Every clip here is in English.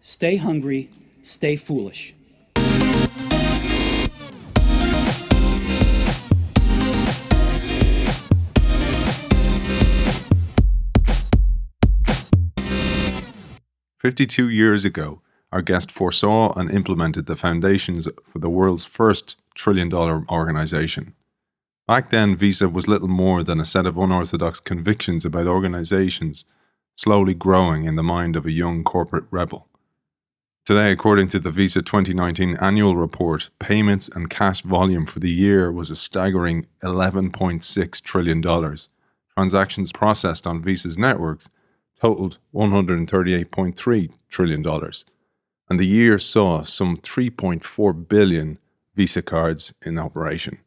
Stay hungry, stay foolish. "52 years ago, our guest foresaw and implemented the foundations for the world's first trillion-dollar organization. Back then, Visa was little more than a set of unorthodox convictions about organizations slowly growing in the mind of a young corporate rebel. Today, according to the Visa 2019 annual report, payments and cash volume for the year was a staggering $11.6 trillion. Transactions processed on Visa's networks totaled $138.3 trillion. And the year saw some 3.4 billion Visa cards in operation.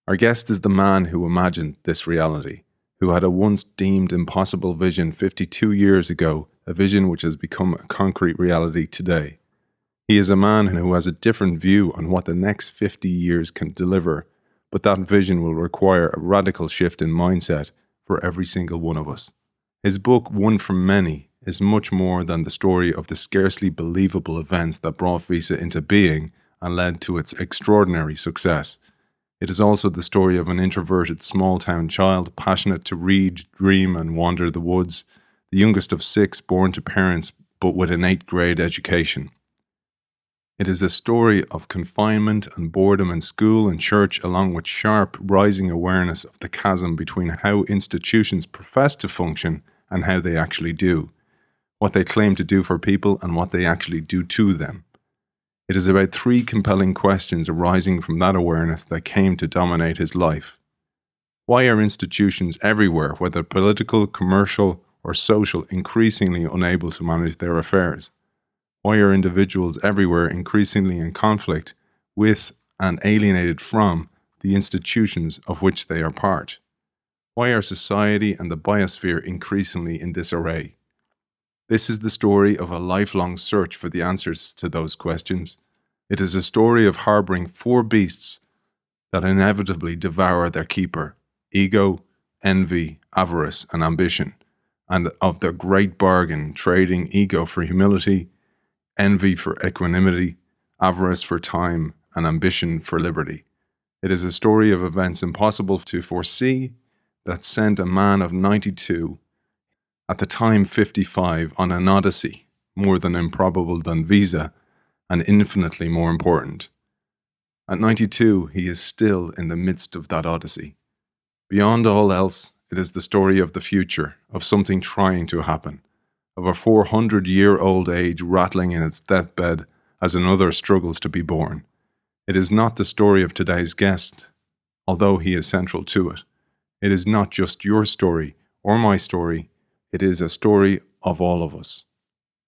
Our guest is the man who imagined this reality, who had a once deemed impossible vision 52 years ago, a vision which has become a concrete reality today. He is a man who has a different view on what the next 50 years can deliver, but that vision will require a radical shift in mindset for every single one of us. His book, One from Many, is much more than the story of the scarcely believable events that brought Visa into being and led to its extraordinary success. It is also the story of an introverted small-town child, passionate to read, dream, and wander the woods, the youngest of 6 born to parents but with an 8th grade education. It is a story of confinement and boredom in school and church, along with sharp, rising awareness of the chasm between how institutions profess to function and how they actually do, what they claim to do for people and what they actually do to them. It is about 3 compelling questions arising from that awareness that came to dominate his life. Why are institutions everywhere, whether political, commercial, or social, increasingly unable to manage their affairs? Why are individuals everywhere increasingly in conflict with and alienated from the institutions of which they are part? Why are society and the biosphere increasingly in disarray? This is the story of a lifelong search for the answers to those questions. It is a story of harboring 4 beasts that inevitably devour their keeper: ego, envy, avarice, and ambition, and of their great bargain trading ego for humility, envy for equanimity, avarice for time, and ambition for liberty. It is a story of events impossible to foresee that sent a man of 92, at the time 55, on an odyssey, more than improbable than Visa, and infinitely more important. At 92, he is still in the midst of that odyssey. Beyond all else, it is the story of the future, of something trying to happen, of a 400-year-old age rattling in its deathbed as another struggles to be born. It is not the story of today's guest, although he is central to it. It is not just your story or my story. It is a story of all of us.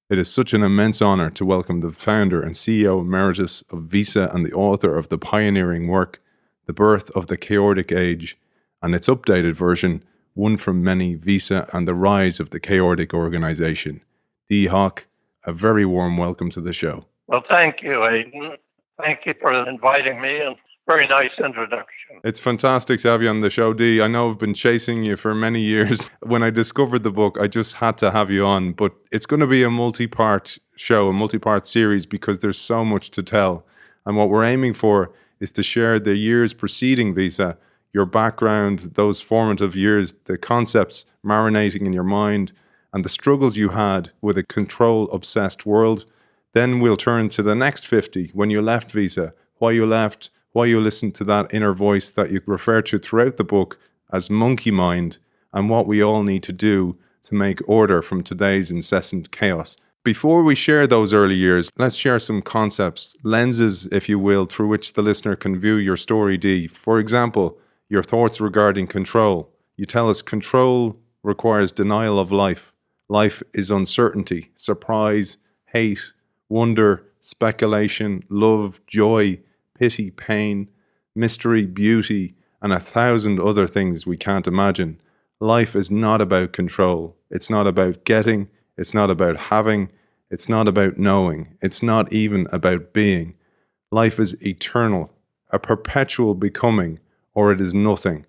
It is such an immense honor to welcome the founder and CEO Emeritus of Visa and the author of the pioneering work, The Birth of the Chaordic Age, and its updated version, One from Many, Visa and the Rise of the Chaordic Organization. Dee Hock, a very warm welcome to the show. Well, thank you, Aidan. Thank you for inviting me, and very nice introduction. It's fantastic to have you on the show, Dee. I know I've been chasing you for many years. When I discovered the book, I just had to have you on, but it's going to be a multi-part show, a multi-part series, because there's so much to tell. And what we're aiming for is to share the years preceding Visa, your background, those formative years, the concepts marinating in your mind, and the struggles you had with a control-obsessed world. Then we'll turn to the next 50, when you left Visa, why you left, why you listened to that inner voice that you refer to throughout the book as monkey mind, and what we all need to do to make order from today's incessant chaos. Before we share those early years, let's share some concepts, lenses, if you will, through which the listener can view your story, Dee. For example, your thoughts regarding control. You tell us control requires denial of life. Life is uncertainty, surprise, hate, wonder, speculation, love, joy, pity, pain, mystery, beauty, and 1,000 other things we can't imagine. Life is not about control. It's not about getting. It's not about having. It's not about knowing. It's not even about being. Life is eternal, a perpetual becoming, or it is nothing.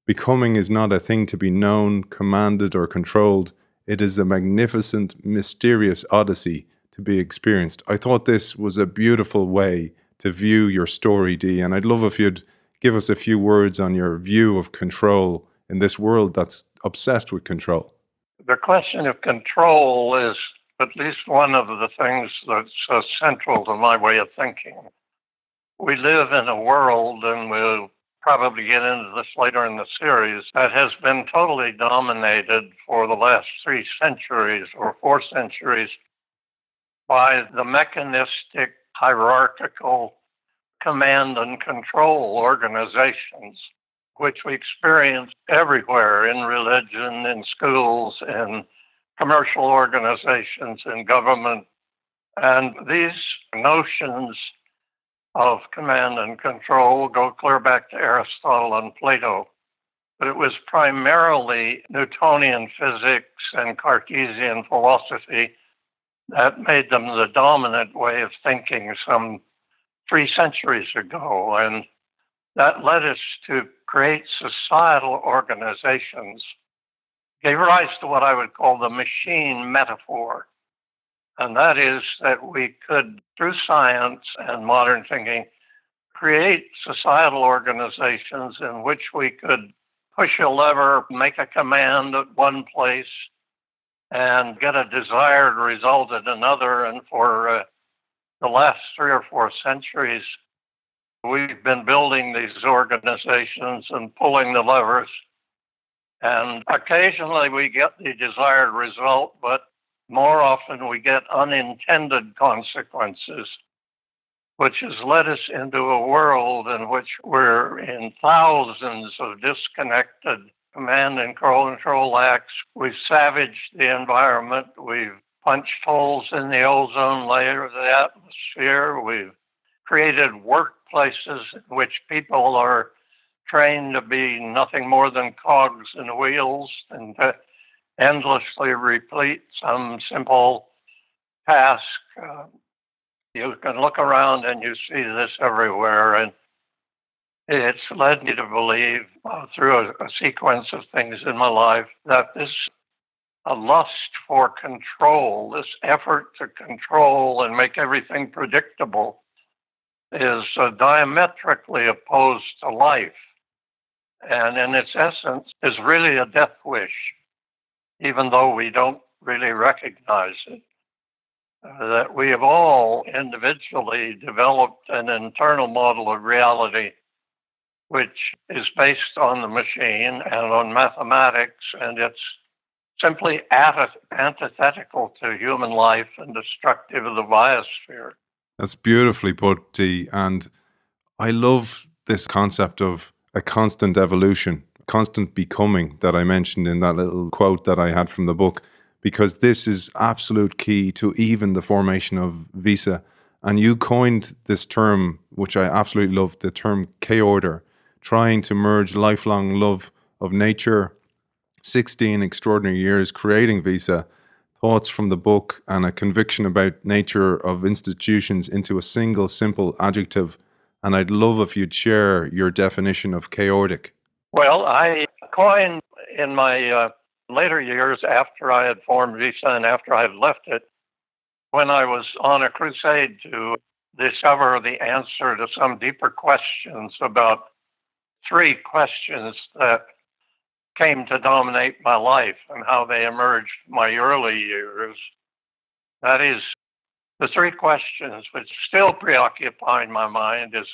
Becoming is not a thing to be known, commanded, or controlled. It is a magnificent, mysterious odyssey to be experienced. I thought this was a beautiful way to view your story, Dee, and I'd love if you'd give us a few words on your view of control in this world that's obsessed with control. The question of control is at least one of the things that's central to my way of thinking. We live in a world, and we'll probably get into this later in the series, that has been totally dominated for the last 3 centuries or 4 centuries by the mechanistic, hierarchical command and control organizations, which we experience everywhere in religion, in schools, in commercial organizations, in government. And these notions of command and control go clear back to Aristotle and Plato. But it was primarily Newtonian physics and Cartesian philosophy that made them the dominant way of thinking some 3 centuries ago. And that led us to create societal organizations, gave rise to what I would call the machine metaphor. And that is that we could, through science and modern thinking, create societal organizations in which we could push a lever, make a command at one place, and get a desired result at another. And for the last 3 or 4 centuries, we've been building these organizations and pulling the levers. And occasionally we get the desired result, but more often we get unintended consequences, which has led us into a world in which we're in thousands of disconnected command and control acts. We've savaged the environment. We've punched holes in the ozone layer of the atmosphere. We've created workplaces in which people are trained to be nothing more than cogs in wheels and to endlessly repeat some simple task. You can look around and you see this everywhere. And it's led me to believe through a sequence of things in my life that this a lust for control, this effort to control and make everything predictable, is diametrically opposed to life. And in its essence, is really a death wish, even though we don't really recognize it. That we have all individually developed an internal model of reality which is based on the machine and on mathematics, and it's simply antithetical to human life and destructive of the biosphere. That's beautifully put, Dee. And I love this concept of a constant evolution, constant becoming that I mentioned in that little quote that I had from the book, because this is absolute key to even the formation of Visa. And you coined this term, which I absolutely love, the term Chaordic, trying to merge lifelong love of nature, 16 extraordinary years creating Visa, thoughts from the book, and a conviction about nature of institutions into a single simple adjective. And I'd love if you'd share your definition of chaotic. Well, I coined in my later years after I had formed Visa and after I had left it, when I was on a crusade to discover the answer to some deeper questions about 3 questions that came to dominate my life and how they emerged my early years. That is, the 3 questions which still preoccupy my mind is,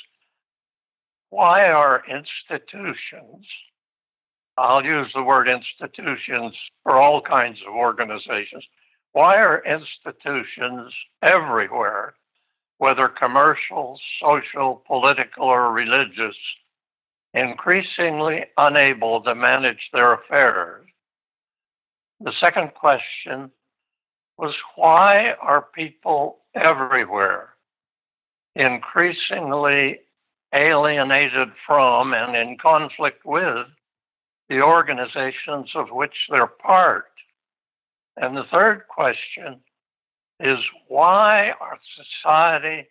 why are institutions, I'll use the word institutions for all kinds of organizations, why are institutions everywhere, whether commercial, social, political, or religious, increasingly unable to manage their affairs? The second question was, why are people everywhere increasingly alienated from and in conflict with the organizations of which they're part? And the third question is, why are society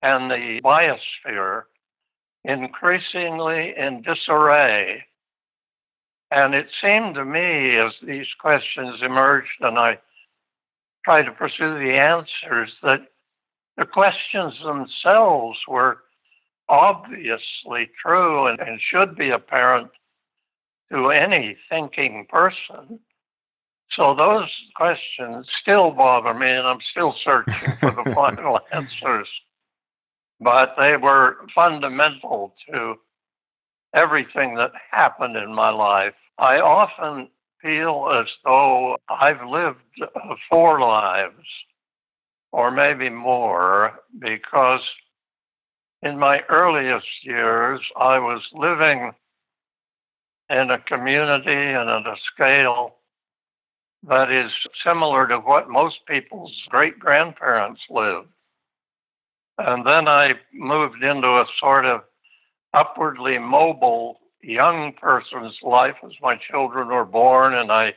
and the biosphere increasingly in disarray? And it seemed to me, as these questions emerged and I try to pursue the answers, that the questions themselves were obviously true and should be apparent to any thinking person. So those questions still bother me, and I'm still searching for the final answers. But they were fundamental to everything that happened in my life. I often feel as though I've lived 4 lives, or maybe more, because in my earliest years, I was living in a community and at a scale that is similar to what most people's great-grandparents lived. And then I moved into a sort of upwardly mobile young person's life as my children were born, and I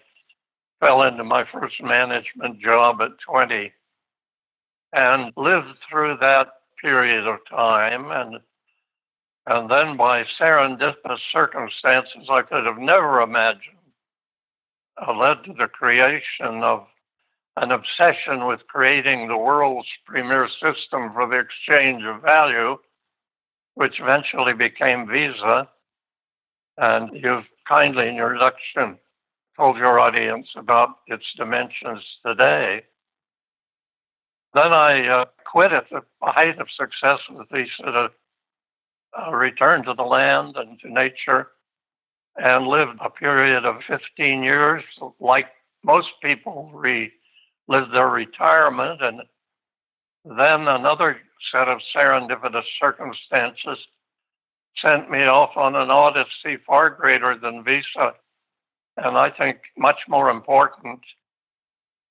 fell into my first management job at 20 and lived through that period of time. And then by serendipitous circumstances I could have never imagined led to the creation of an obsession with creating the world's premier system for the exchange of value, which eventually became Visa. And you've kindly, in your introduction, told your audience about its dimensions today. Then I quit at the height of success with Visa to return to the land and to nature, and lived a period of 15 years, like most people lived their retirement. And then another set of serendipitous circumstances sent me off on an odyssey far greater than Visa, and I think much more important,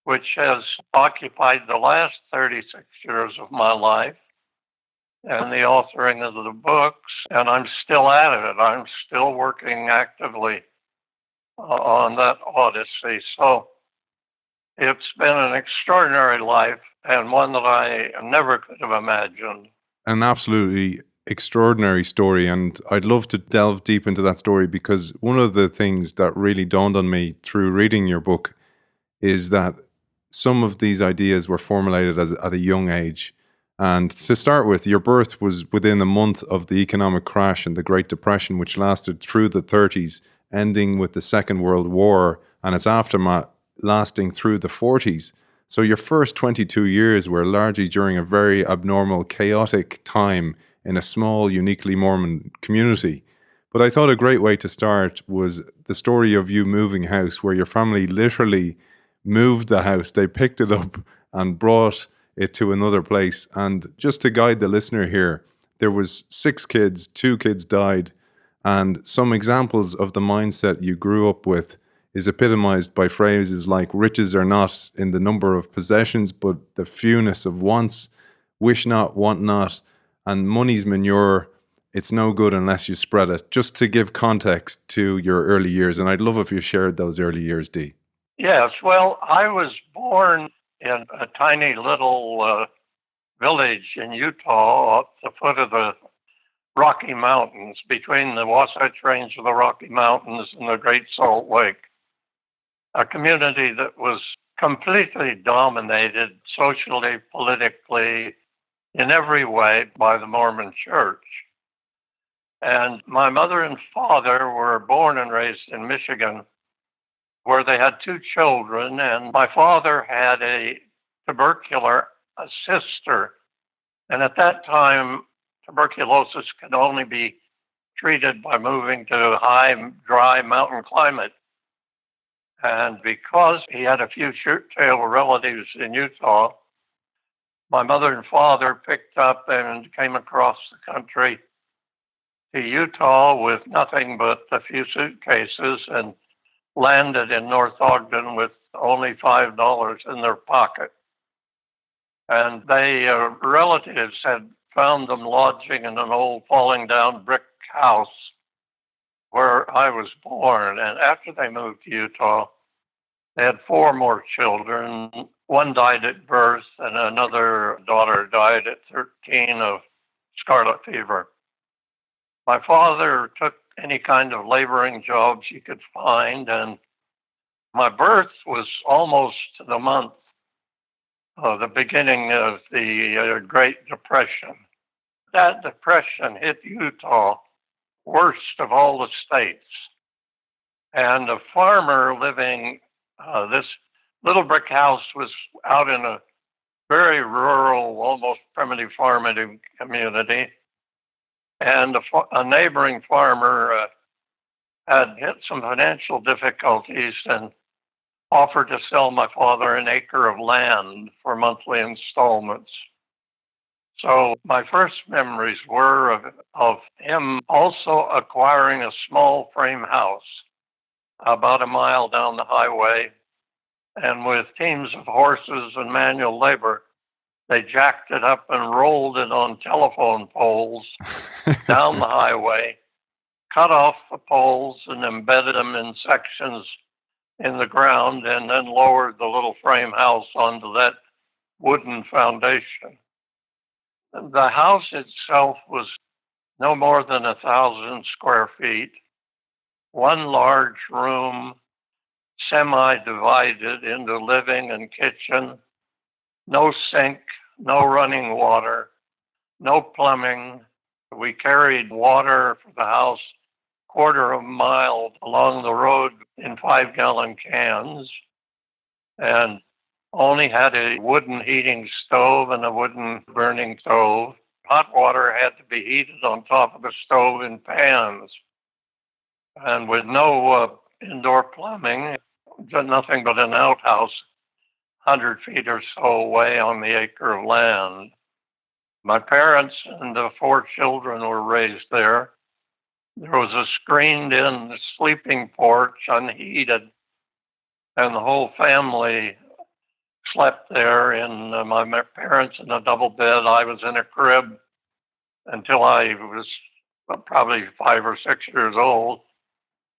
which has occupied the last 36 years of my life, and the authoring of the books, and I'm still at it. I'm still working actively on that odyssey. So it's been an extraordinary life, and one that I never could have imagined. An absolutely extraordinary story, and I'd love to delve deep into that story, because one of the things that really dawned on me through reading your book is that some of these ideas were formulated at a young age. And to start with, your birth was within a month of the economic crash and the Great Depression, which lasted through the 30s, ending with the Second World War and its aftermath lasting through the 40s. So your first 22 years were largely during a very abnormal, chaotic time in a small, uniquely Mormon community. But I thought a great way to start was the story of you moving house, where your family literally moved the house. They picked it up and brought it to another place. And just to guide the listener here, there was 6 kids, 2 kids died, and some examples of the mindset you grew up with is epitomized by phrases like riches are not in the number of possessions, but the fewness of wants, wish not, want not, and money's manure, it's no good unless you spread it, just to give context to your early years. And I'd love if you shared those early years, Dee. Yes, well, I was born in a tiny little village in Utah at the foot of the Rocky Mountains, between the Wasatch Range of the Rocky Mountains and the Great Salt Lake. A community that was completely dominated socially, politically, in every way by the Mormon Church. And my mother and father were born and raised in Michigan, where they had 2 children, and my father had a tubercular sister. And at that time, tuberculosis could only be treated by moving to a high, dry mountain climate. And because he had a few shirt-tail relatives in Utah, my mother and father picked up and came across the country to Utah with nothing but a few suitcases, and landed in North Ogden with only $5 in their pocket. And relatives had found them lodging in an old falling down brick house where I was born. And after they moved to Utah, they had 4 more children. One died at birth, and another daughter died at 13 of scarlet fever. My father took any kind of laboring jobs he could find, and my birth was almost to the month the beginning of the Great Depression. That depression hit Utah worst of all the states. And a farmer living, this little brick house was out in a very rural, almost primitive formative community. And a neighboring farmer had hit some financial difficulties and offered to sell my father an acre of land for monthly installments. So my first memories were of him also acquiring a small frame house about a mile down the highway. And with teams of horses and manual labor, they jacked it up and rolled it on telephone poles down the highway, cut off the poles and embedded them in sections in the ground, and then lowered the little frame house onto that wooden foundation. The house itself was no more than 1,000 square feet, one large room, semi-divided into living and kitchen, no sink, no running water, no plumbing. We carried water for the house quarter of a mile along the road in 5-gallon cans, and only had a wooden heating stove and a wooden burning stove. Hot water had to be heated on top of the stove in pans. And with no indoor plumbing, nothing but an outhouse 100 feet or so away on the acre of land. My parents and the 4 children were raised there. There was a screened-in sleeping porch, unheated, and the whole family slept there. In my parents in a double bed. I was in a crib until I was probably 5 or 6 years old,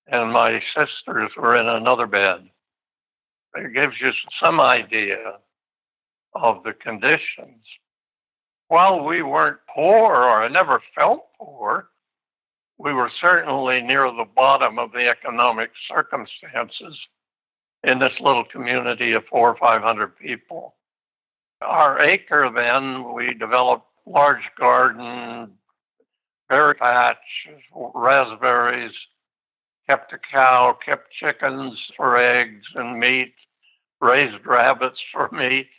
and my sisters were in another bed. It gives you some idea of the conditions. While we weren't poor, or I never felt poor, we were certainly near the bottom of the economic circumstances in this little community of 400 or 500 people. Our acre then, we developed large garden, berry patch, raspberries, kept a cow, kept chickens for eggs and meat, raised rabbits for meat.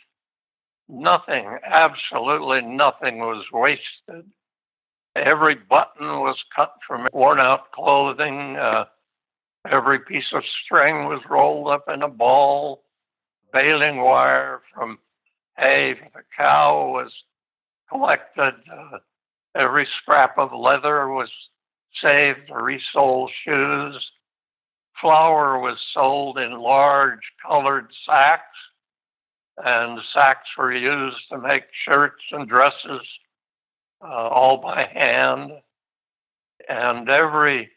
Nothing, absolutely nothing was wasted. Every button was cut from worn-out clothing. Every piece of string was rolled up in a ball. Baling wire from hay for the cow was collected. Every scrap of leather was saved to resole shoes. Flour was sold in large colored sacks, and the sacks were used to make shirts and dresses, all by hand. And every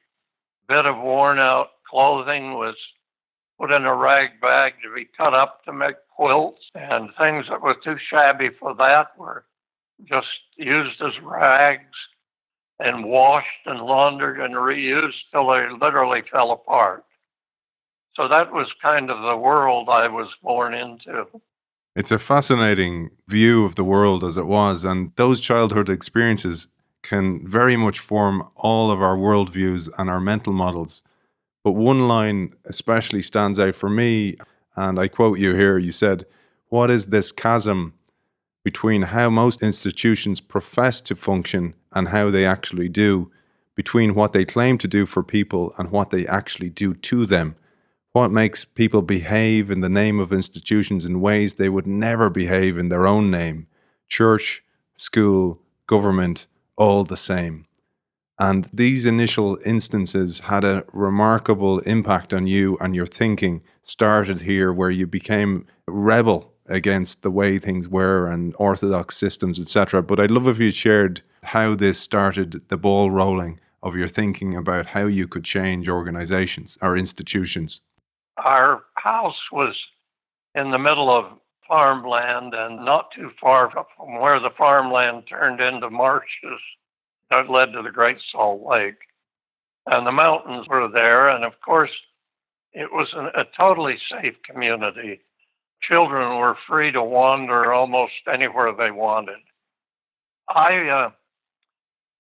bit of worn out clothing was put in a rag bag to be cut up to make quilts, and things that were too shabby for that were just used as rags and washed and laundered and reused till they literally fell apart. So that was kind of the world I was born into. It's a fascinating view of the world as it was, and those childhood experiences can very much form all of our worldviews and our mental models. But one line especially stands out for me, and I quote you here. You said, "What is this chasm between how most institutions profess to function and how they actually do, between what they claim to do for people and what they actually do to them? What makes people behave in the name of institutions in ways they would never behave in their own name? Church, school, government, all the same." And these initial instances had a remarkable impact on you, and your thinking started here where you became a rebel against the way things were and orthodox systems, etc. But I'd love if you shared how this started the ball rolling of your thinking about how you could change organizations or institutions. Our house was in the middle of farmland and not too far from where the farmland turned into marshes that led to the Great Salt Lake. And the mountains were there. And of course, it was a totally safe community. children were free to wander almost anywhere they wanted. I,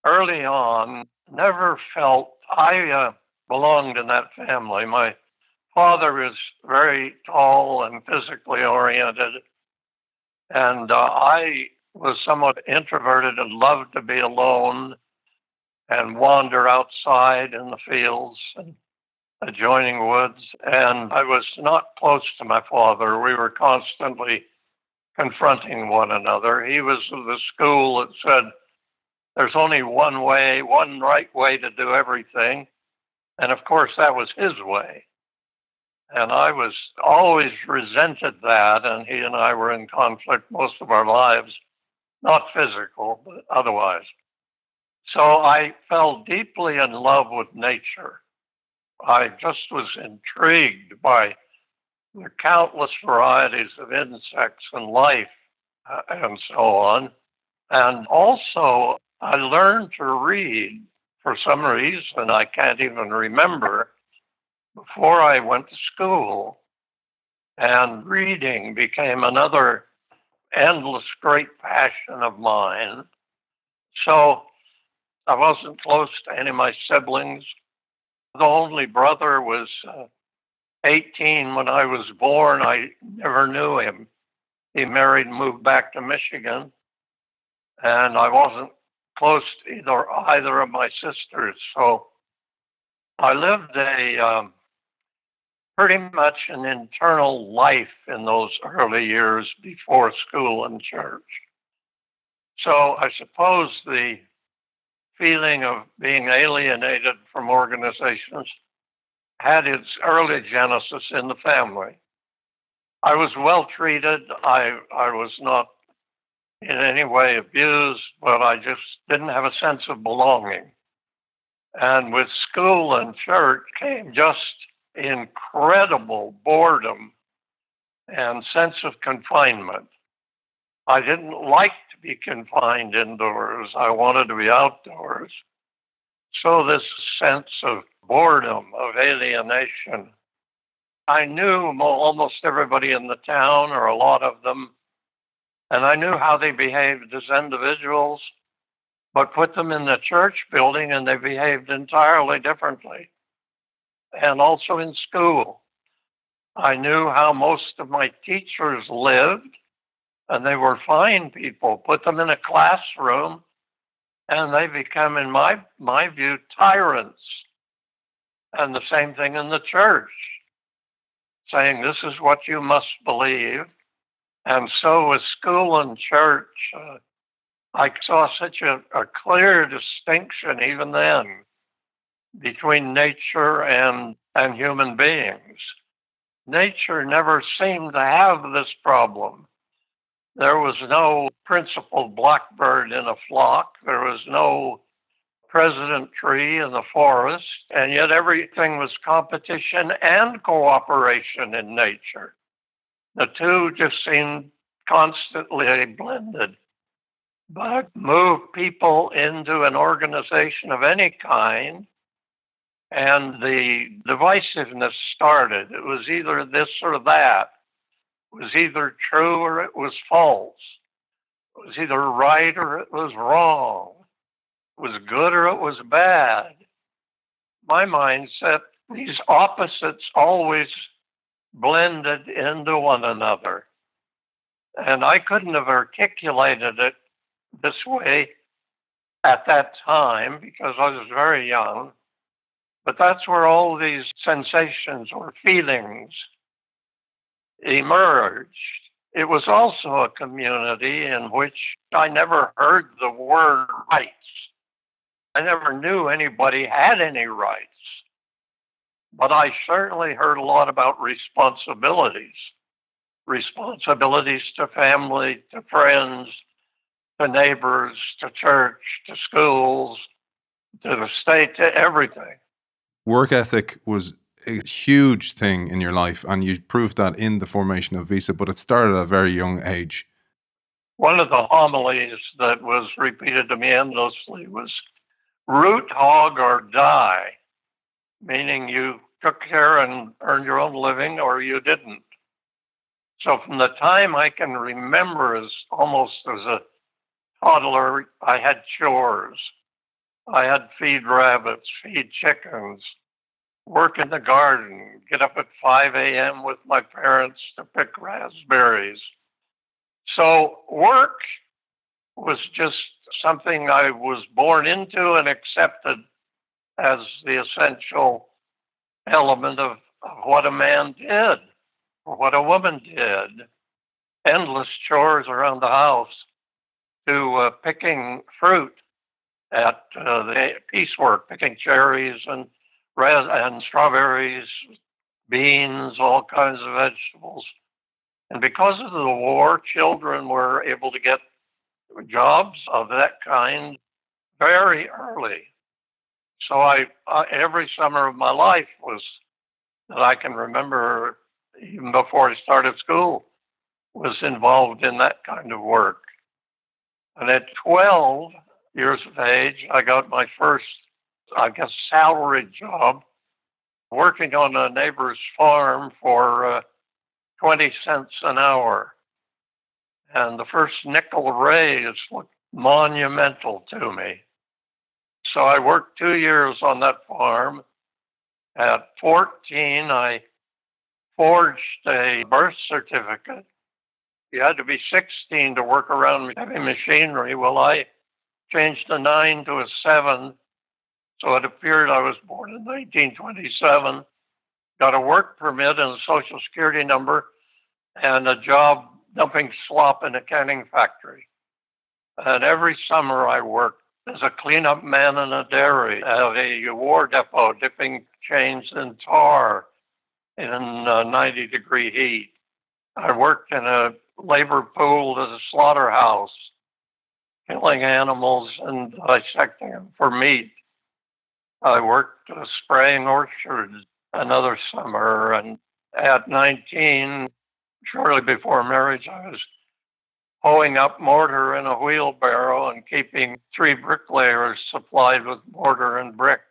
early on, never felt I belonged in that family. My father was very tall and physically oriented, and I was somewhat introverted and loved to be alone and wander outside in the fields and adjoining woods. And I was not close to my father. We were constantly confronting one another. He was of the school that said, there's only one way, one right way to do everything. And of course, that was his way. And I was always resented that. And he and I were in conflict most of our lives, not physical, but otherwise. So I fell deeply in love with nature. I just was intrigued by the countless varieties of insects and life and so on. And also, I learned to read for some reason I can't even remember before I went to school. And reading became another endless great passion of mine. So I wasn't close to any of my siblings. The only brother was 18 when I was born. I never knew him. He married and moved back to Michigan. And I wasn't close to either of my sisters. So I lived pretty much an internal life in those early years before school and church. So I suppose the feeling of being alienated from organizations had its early genesis in the family. I was well treated. I was not in any way abused, but I just didn't have a sense of belonging. And with school and church came just incredible boredom and sense of confinement. I didn't like to be confined indoors. I wanted to be outdoors. So this sense of boredom, of alienation. I knew almost everybody in the town, or a lot of them, and I knew how they behaved as individuals, but put them in the church building and they behaved entirely differently. And also in school, I knew how most of my teachers lived, and they were fine people. Put them in a classroom, and they become, in my view, tyrants. And the same thing in the church, saying this is what you must believe. And so with school and church, I saw such a clear distinction even then between nature and human beings. Nature never seemed to have this problem. There was no principal blackbird in a flock. There was no president tree in the forest. And yet everything was competition and cooperation in nature. The two just seemed constantly blended. But move people into an organization of any kind, and the divisiveness started. It was either this or that. It was either true or it was false. It was either right or it was wrong. It was good or it was bad. My mindset, these opposites always blended into one another. And I couldn't have articulated it this way at that time because I was very young. But that's where all these sensations or feelings emerged. It was also a community in which I never heard the word rights. I never knew anybody had any rights. But I certainly heard a lot about responsibilities. Responsibilities to family, to friends, to neighbors, to church, to schools, to the state, to everything. Work ethic was a huge thing in your life, and you proved that in the formation of Visa, but it started at a very young age. One of the homilies that was repeated to me endlessly was root hog or die, meaning you took care and earned your own living or you didn't. So from the time I can remember almost as a toddler, I had chores. I had feed rabbits, feed chickens, work in the garden, get up at 5 a.m. with my parents to pick raspberries. So work was just something I was born into and accepted as the essential element of what a man did or what a woman did. Endless chores around the house to picking fruit at the piecework, picking cherries and strawberries, beans, all kinds of vegetables. And because of the war, children were able to get jobs of that kind very early. So every summer of my life was that I can remember, even before I started school, was involved in that kind of work. And at 12 years of age, I got my first, salaried job working on a neighbor's farm for 20 cents an hour. And the first nickel raise looked monumental to me. So I worked 2 years on that farm. At 14, I forged a birth certificate. You had to be 16 to work around heavy machinery. Well, I changed a 9 to a 7, so it appeared I was born in 1927, got a work permit and a Social Security number, and a job dumping slop in a canning factory. And every summer I worked as a cleanup man in a dairy, at a war depot, dipping chains in tar in 90-degree heat. I worked in a labor pool at a slaughterhouse, killing animals and dissecting them for meat. I worked spraying orchards another summer, and at 19, shortly before marriage, I was hoeing up mortar in a wheelbarrow and keeping 3 bricklayers supplied with mortar and bricks.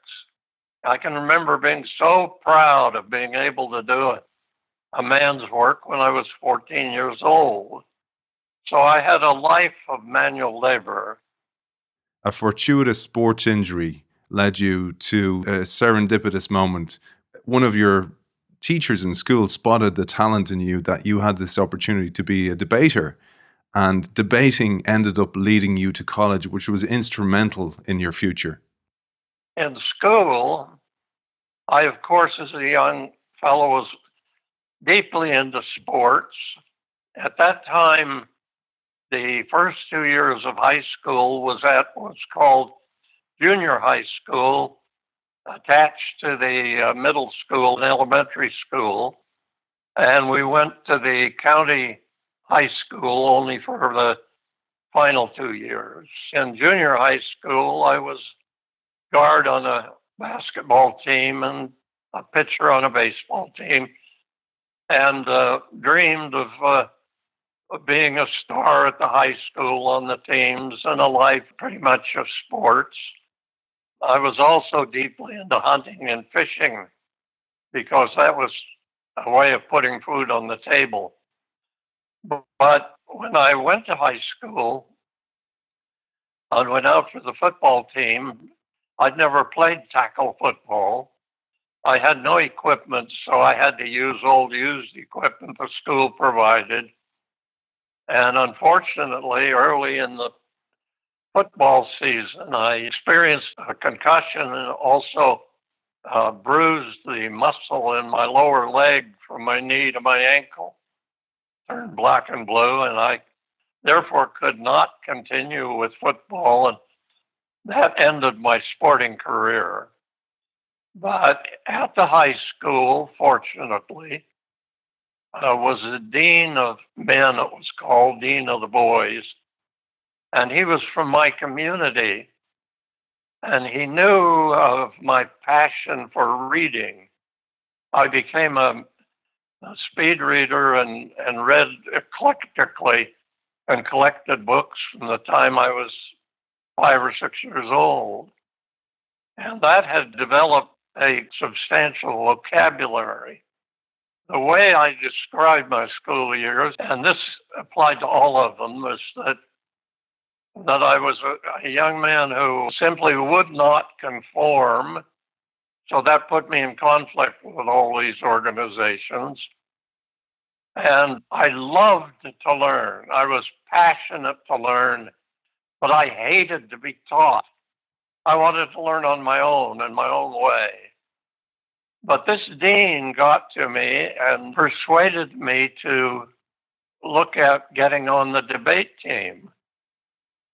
I can remember being so proud of being able to do it, a man's work, when I was 14 years old. So I had a life of manual labor. A fortuitous sports injury led you to a serendipitous moment. One of your teachers in school spotted the talent in you, that you had this opportunity to be a debater. And debating ended up leading you to college, which was instrumental in your future. In school, I, of course, as a young fellow, was deeply into sports. At that time, the first 2 years of high school was at what's called junior high school, attached to the middle school and elementary school. And we went to the county high school only for the final 2 years. In junior high school, I was guard on a basketball team and a pitcher on a baseball team, and dreamed of being a star at the high school on the teams, and a life pretty much of sports. I was also deeply into hunting and fishing because that was a way of putting food on the table. But when I went to high school, I went out for the football team. I'd never played tackle football. I had no equipment, so I had to use old used equipment the school provided. And unfortunately, early in the football season, I experienced a concussion and also bruised the muscle in my lower leg from my knee to my ankle, turned black and blue, and I therefore could not continue with football, and that ended my sporting career. But at the high school, fortunately, was the dean of men, it was called, dean of the boys, and he was from my community, and he knew of my passion for reading. I became a speed reader and read eclectically and collected books from the time I was 5 or 6 years old. And that had developed a substantial vocabulary. The way I described my school years, and this applied to all of them, was that I was a young man who simply would not conform. So that put me in conflict with all these organizations. And I loved to learn. I was passionate to learn, but I hated to be taught. I wanted to learn on my own, in my own way. But this dean got to me and persuaded me to look at getting on the debate team.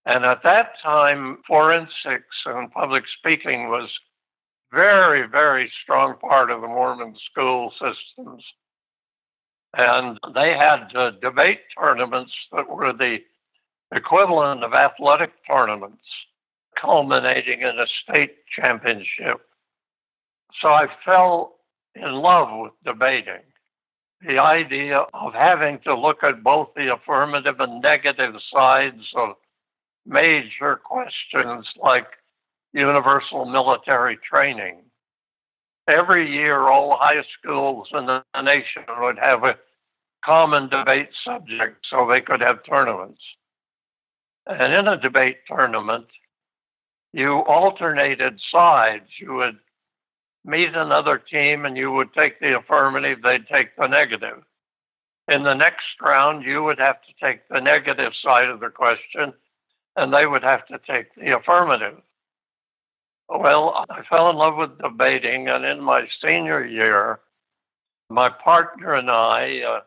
And at that time, forensics and public speaking was very, very strong part of the Mormon school systems. And they had debate tournaments that were the equivalent of athletic tournaments, culminating in a state championship. So I fell in love with debating. The idea of having to look at both the affirmative and negative sides of major questions like universal military training. Every year, all high schools in the nation would have a common debate subject so they could have tournaments. And in a debate tournament, you alternated sides. You would meet another team and you would take the affirmative, they'd take the negative. In the next round, you would have to take the negative side of the question and they would have to take the affirmative. Well, I fell in love with debating, and in my senior year, my partner and I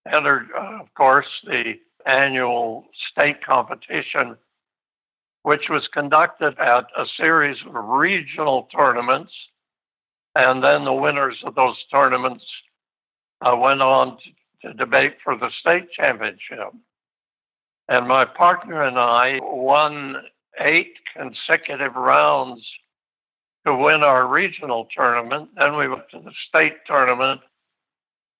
entered, of course, the annual state competition, which was conducted at a series of regional tournaments, and then the winners of those tournaments went on to debate for the state championship. And my partner and I won 8 consecutive rounds to win our regional tournament. Then we went to the state tournament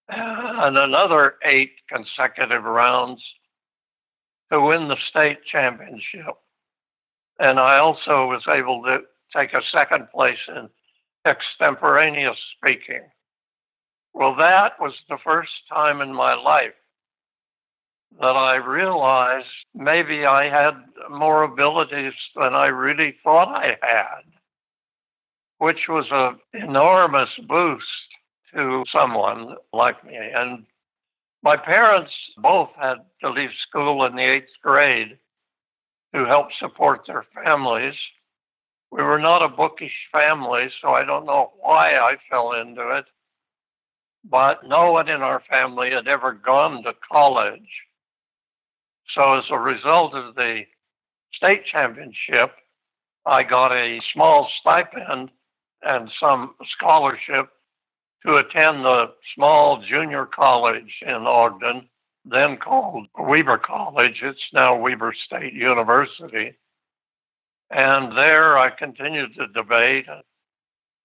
and another 8 consecutive rounds to win the state championship. And I also was able to take a second place in extemporaneous speaking. Well, that was the first time in my life that I realized maybe I had more abilities than I really thought I had, which was an enormous boost to someone like me. And my parents both had to leave school in the 8th grade to help support their families. We were not a bookish family, so I don't know why I fell into it, but no one in our family had ever gone to college. So as a result of the state championship, I got a small stipend and some scholarship to attend the small junior college in Ogden, then called Weber College. It's now Weber State University. And there I continued to debate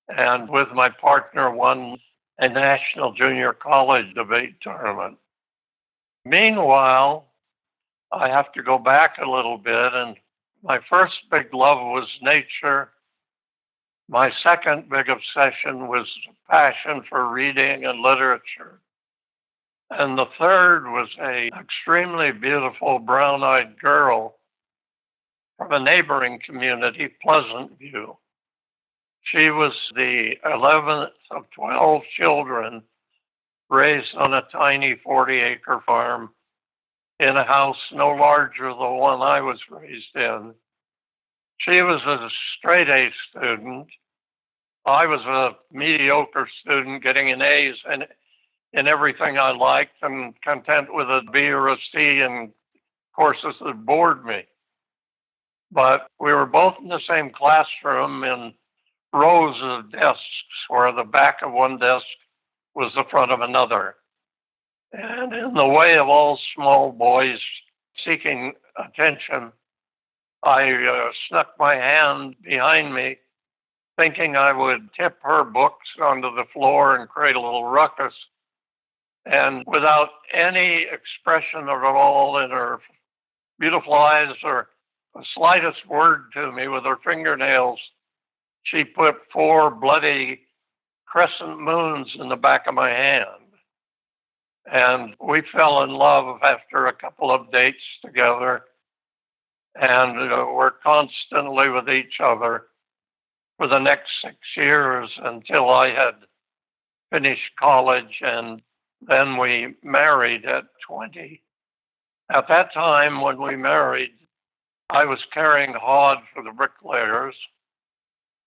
and with my partner won a national junior college debate tournament. Meanwhile, I have to go back a little bit, and my first big love was nature. My second big obsession was passion for reading and literature. And the third was an extremely beautiful brown-eyed girl from a neighboring community, Pleasant View. She was the 11th of 12 children raised on a tiny 40-acre farm in a house no larger than the one I was raised in. She was a straight-A student. I was a mediocre student getting an A's in everything I liked and content with a B or a C in courses that bored me. But we were both in the same classroom in rows of desks where the back of one desk was the front of another. And in the way of all small boys seeking attention, I snuck my hand behind me, thinking I would tip her books onto the floor and create a little ruckus. And without any expression at all in her beautiful eyes or the slightest word to me with her fingernails, she put 4 bloody crescent moons in the back of my hand. And we fell in love after a couple of dates together, and we're constantly with each other for the next 6 years until I had finished college, and then we married at 20. At that time, when we married, I was carrying hod for the bricklayers,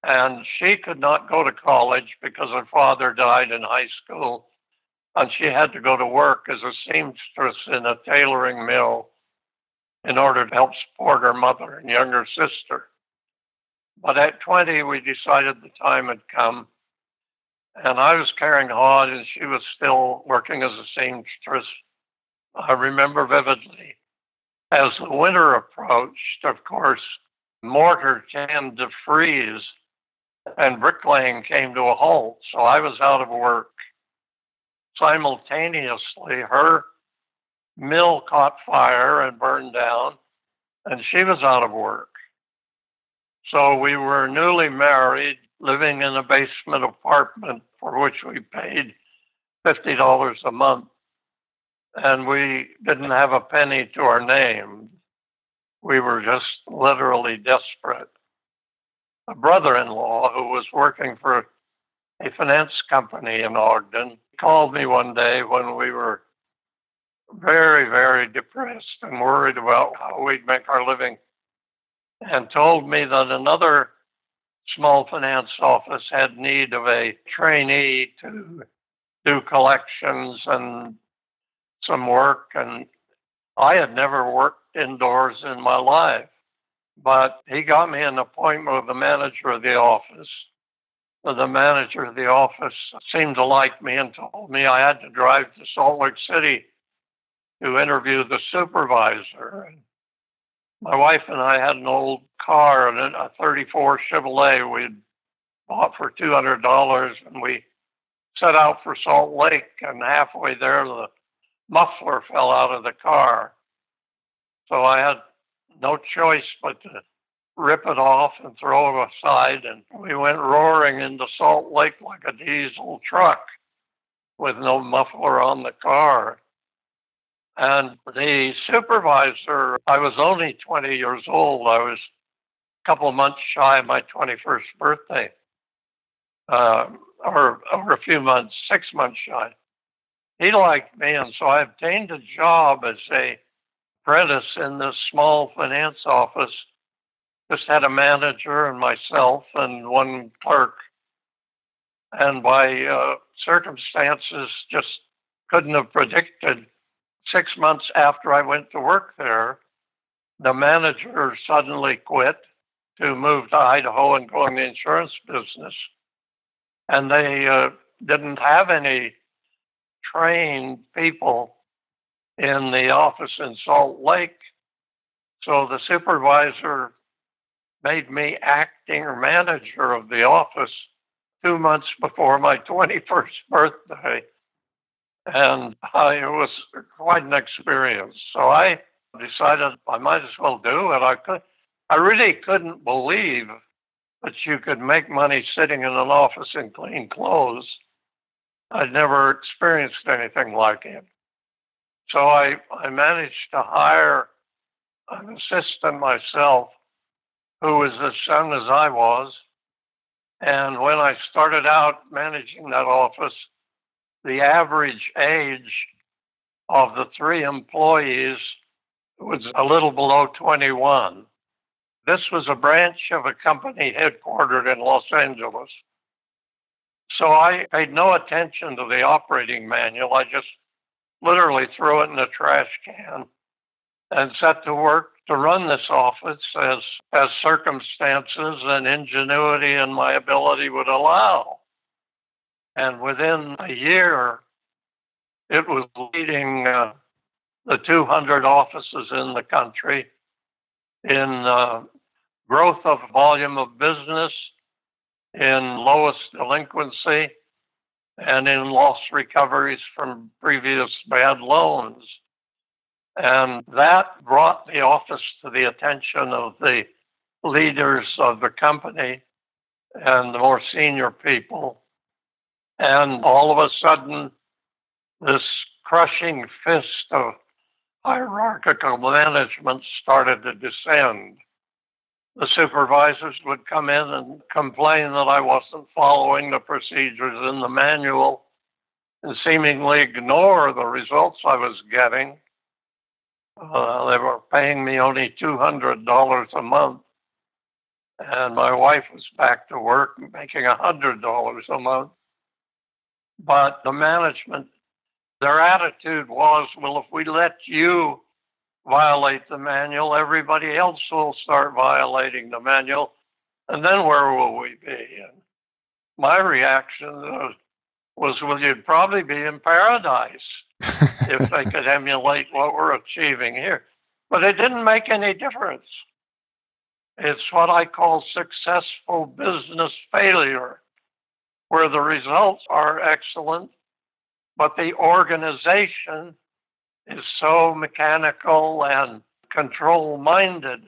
and she could not go to college because her father died in high school, and she had to go to work as a seamstress in a tailoring mill in order to help support her mother and younger sister. But at 20, we decided the time had come, and I was carrying hod, and she was still working as a seamstress. I remember vividly. As the winter approached, of course, mortar tended to freeze, and bricklaying came to a halt, so I was out of work. Simultaneously, her mill caught fire and burned down, and she was out of work. So we were newly married, living in a basement apartment for which we paid $50 a month, and we didn't have a penny to our name. We were just literally desperate. A brother-in-law who was working for a finance company in Ogden called me one day when we were very, very depressed and worried about how we'd make our living, and told me that another small finance office had need of a trainee to do collections and some work. And I had never worked indoors in my life, but he got me an appointment with the manager of the office. The manager of the office seemed to like me and told me I had to drive to Salt Lake City to interview the supervisor. And my wife and I had an old car, a 34 Chevrolet we'd bought for $200, and we set out for Salt Lake, and halfway there, the muffler fell out of the car. So I had no choice but to rip it off and throw it aside, and we went roaring into Salt Lake like a diesel truck with no muffler on the car. And the supervisor, I was only 20 years old. I was a couple of months shy of my 21st birthday, or a few months, 6 months shy. He liked me, and so I obtained a job as a apprentice in this small finance office. Just had a manager and myself and one clerk. And by circumstances just couldn't have predicted, 6 months after I went to work there, the manager suddenly quit to move to Idaho and go in the insurance business. And they didn't have any trained people in the office in Salt Lake. So the supervisor made me acting or manager of the office 2 months before my 21st birthday. And it was quite an experience. So I decided I might as well do it. I really couldn't believe that you could make money sitting in an office in clean clothes. I'd never experienced anything like it. So I managed to hire an assistant myself who was as young as I was. And when I started out managing that office, the average age of the 3 employees was a little below 21. This was a branch of a company headquartered in Los Angeles. So I paid no attention to the operating manual. I just literally threw it in the trash can and set to work to run this office as circumstances and ingenuity and my ability would allow. And within a year, it was leading the 200 offices in the country in growth of volume of business, in lowest delinquency, and in loss recoveries from previous bad loans. And that brought the office to the attention of the leaders of the company and the more senior people. And all of a sudden, this crushing fist of hierarchical management started to descend. The supervisors would come in and complain that I wasn't following the procedures in the manual and seemingly ignore the results I was getting. They were paying me only $200 a month, and my wife was back to work making $100 a month. But the management, their attitude was, well, if we let you violate the manual, everybody else will start violating the manual, and then where will we be? And my reaction was, well, you'd probably be in paradise if they could emulate what we're achieving here. But it didn't make any difference. It's what I call successful business failure, where the results are excellent, but the organization is so mechanical and control-minded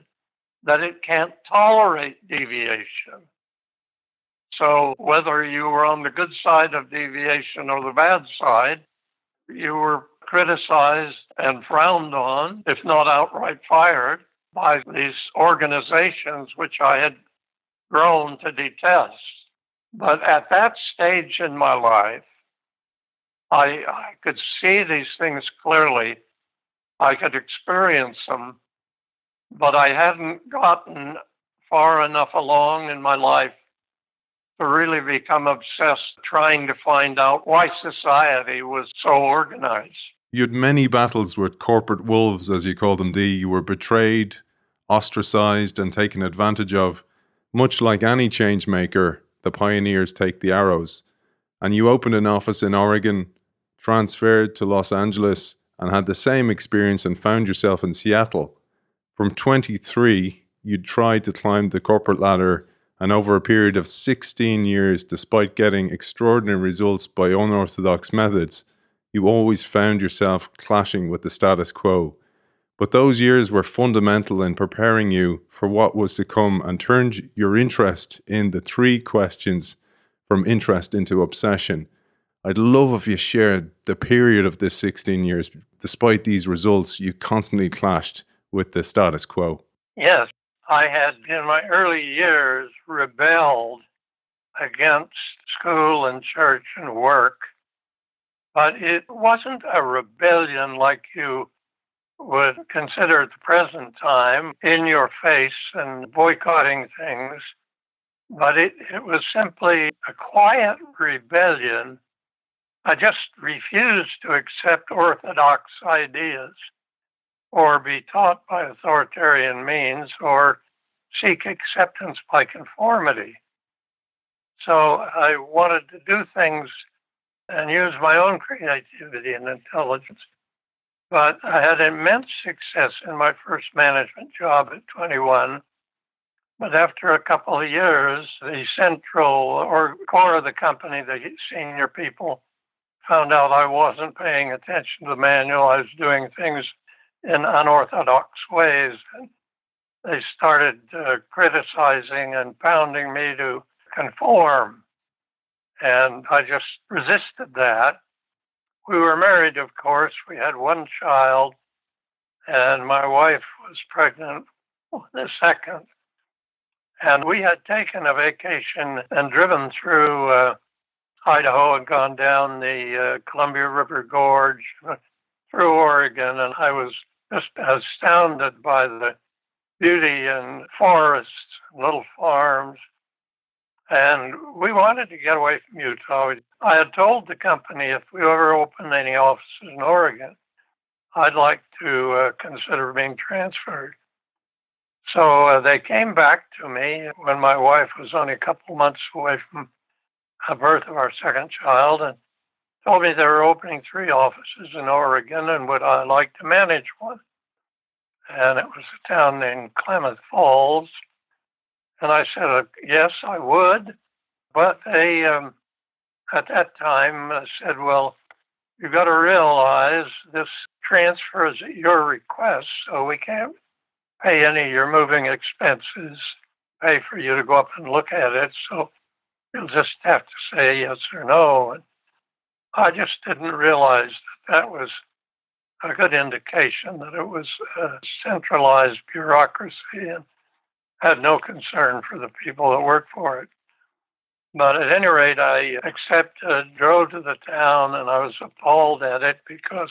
that it can't tolerate deviation. So whether you were on the good side of deviation or the bad side, you were criticized and frowned on, if not outright fired, by these organizations which I had grown to detest. But at that stage in my life, I could see these things clearly. I could experience them, but I hadn't gotten far enough along in my life to really become obsessed trying to find out why society was so organized. You had many battles with corporate wolves, as you call them, Dee. You were betrayed, ostracized, and taken advantage of. Much like any change maker, the pioneers take the arrows. And you opened an office in Oregon, transferred to Los Angeles, and had the same experience and found yourself in Seattle. From 23, you tried to climb the corporate ladder, and over a period of 16 years, despite getting extraordinary results by unorthodox methods, you always found yourself clashing with the status quo. But those years were fundamental in preparing you for what was to come and turned your interest in the 3 questions from interest into obsession. I'd love if you shared the period of this 16 years. Despite these results, you constantly clashed with the status quo. Yes, I had in my early years rebelled against school and church and work, but it wasn't a rebellion like you would consider at the present time, in your face and boycotting things, but it was simply a quiet rebellion. I just refused to accept orthodox ideas or be taught by authoritarian means or seek acceptance by conformity. So I wanted to do things and use my own creativity and intelligence. But I had immense success in my first management job at 21. But after a couple of years, the central or core of the company, the senior people, found out I wasn't paying attention to the manual. I was doing things in unorthodox ways. And they started criticizing and pounding me to conform. And I just resisted that. We were married, of course. We had 1 child, and my wife was pregnant with the second. And we had taken a vacation and driven through Idaho and gone down the Columbia River Gorge through Oregon. And I was just astounded by the beauty in forests, little farms. And we wanted to get away from Utah. I had told the company if we ever open any offices in Oregon, I'd like to consider being transferred. So they came back to me when my wife was only a couple months away from the birth of our second child and told me they were opening 3 offices in Oregon and would I like to manage one. And it was a town named Klamath Falls. And I said, yes, I would. But they, at that time, said, well, you've got to realize this transfer is at your request, so we can't pay any of your moving expenses, pay for you to go up and look at it. So you'll just have to say yes or no. And I just didn't realize that was a good indication that it was a centralized bureaucracy and had no concern for the people that worked for it. But at any rate, I accepted, drove to the town, and I was appalled at it because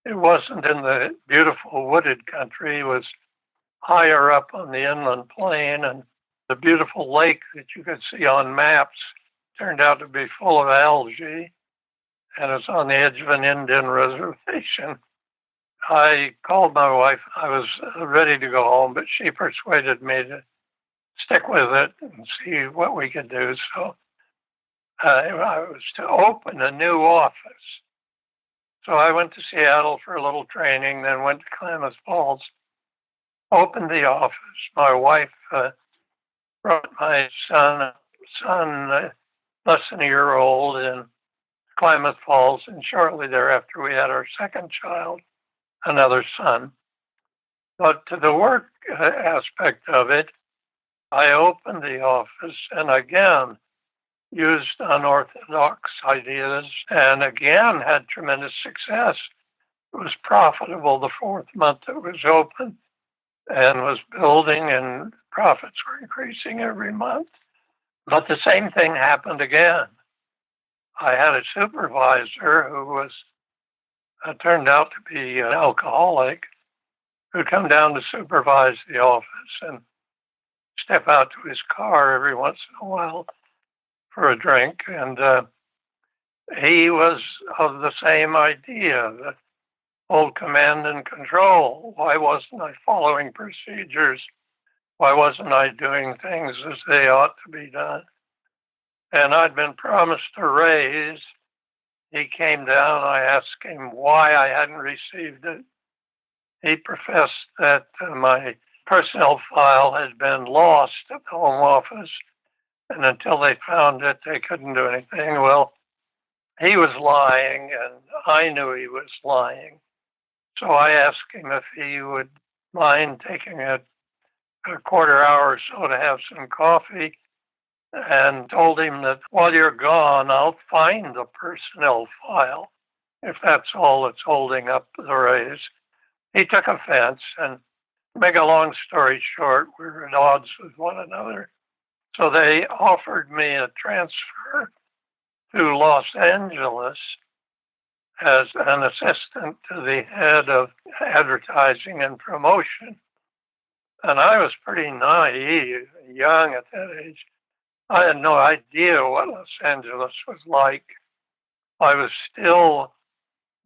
it wasn't in the beautiful wooded country. It was higher up on the inland plain, and the beautiful lake that you could see on maps turned out to be full of algae, and it's on the edge of an Indian reservation. I called my wife. I was ready to go home, but she persuaded me to stick with it and see what we could do. So I was to open a new office. So I went to Seattle for a little training, then went to Klamath Falls, opened the office. My wife brought my son less than a year old, in Klamath Falls, and shortly thereafter we had our second child, another son. But to the work aspect of it, I opened the office and again used unorthodox ideas and again had tremendous success. It was profitable the fourth month it was open and was building, and profits were increasing every month. But the same thing happened again. I had a supervisor who was turned out to be an alcoholic who'd come down to supervise the office and step out to his car every once in a while for a drink. And he was of the same idea, the old command and control. Why wasn't I following procedures? Why wasn't I doing things as they ought to be done? And I'd been promised a raise. He came down. I asked him why I hadn't received it. He professed that my personnel file had been lost at the home office, and until they found it, they couldn't do anything. Well, he was lying, and I knew he was lying. So I asked him if he would mind taking a quarter hour or so to have some coffee, and told him that while you're gone, I'll find the personnel file, if that's all that's holding up the raise. He took offense, and to make a long story short, we were at odds with one another. So they offered me a transfer to Los Angeles as an assistant to the head of advertising and promotion. And I was pretty naive, young at that age. I had no idea what Los Angeles was like. I was still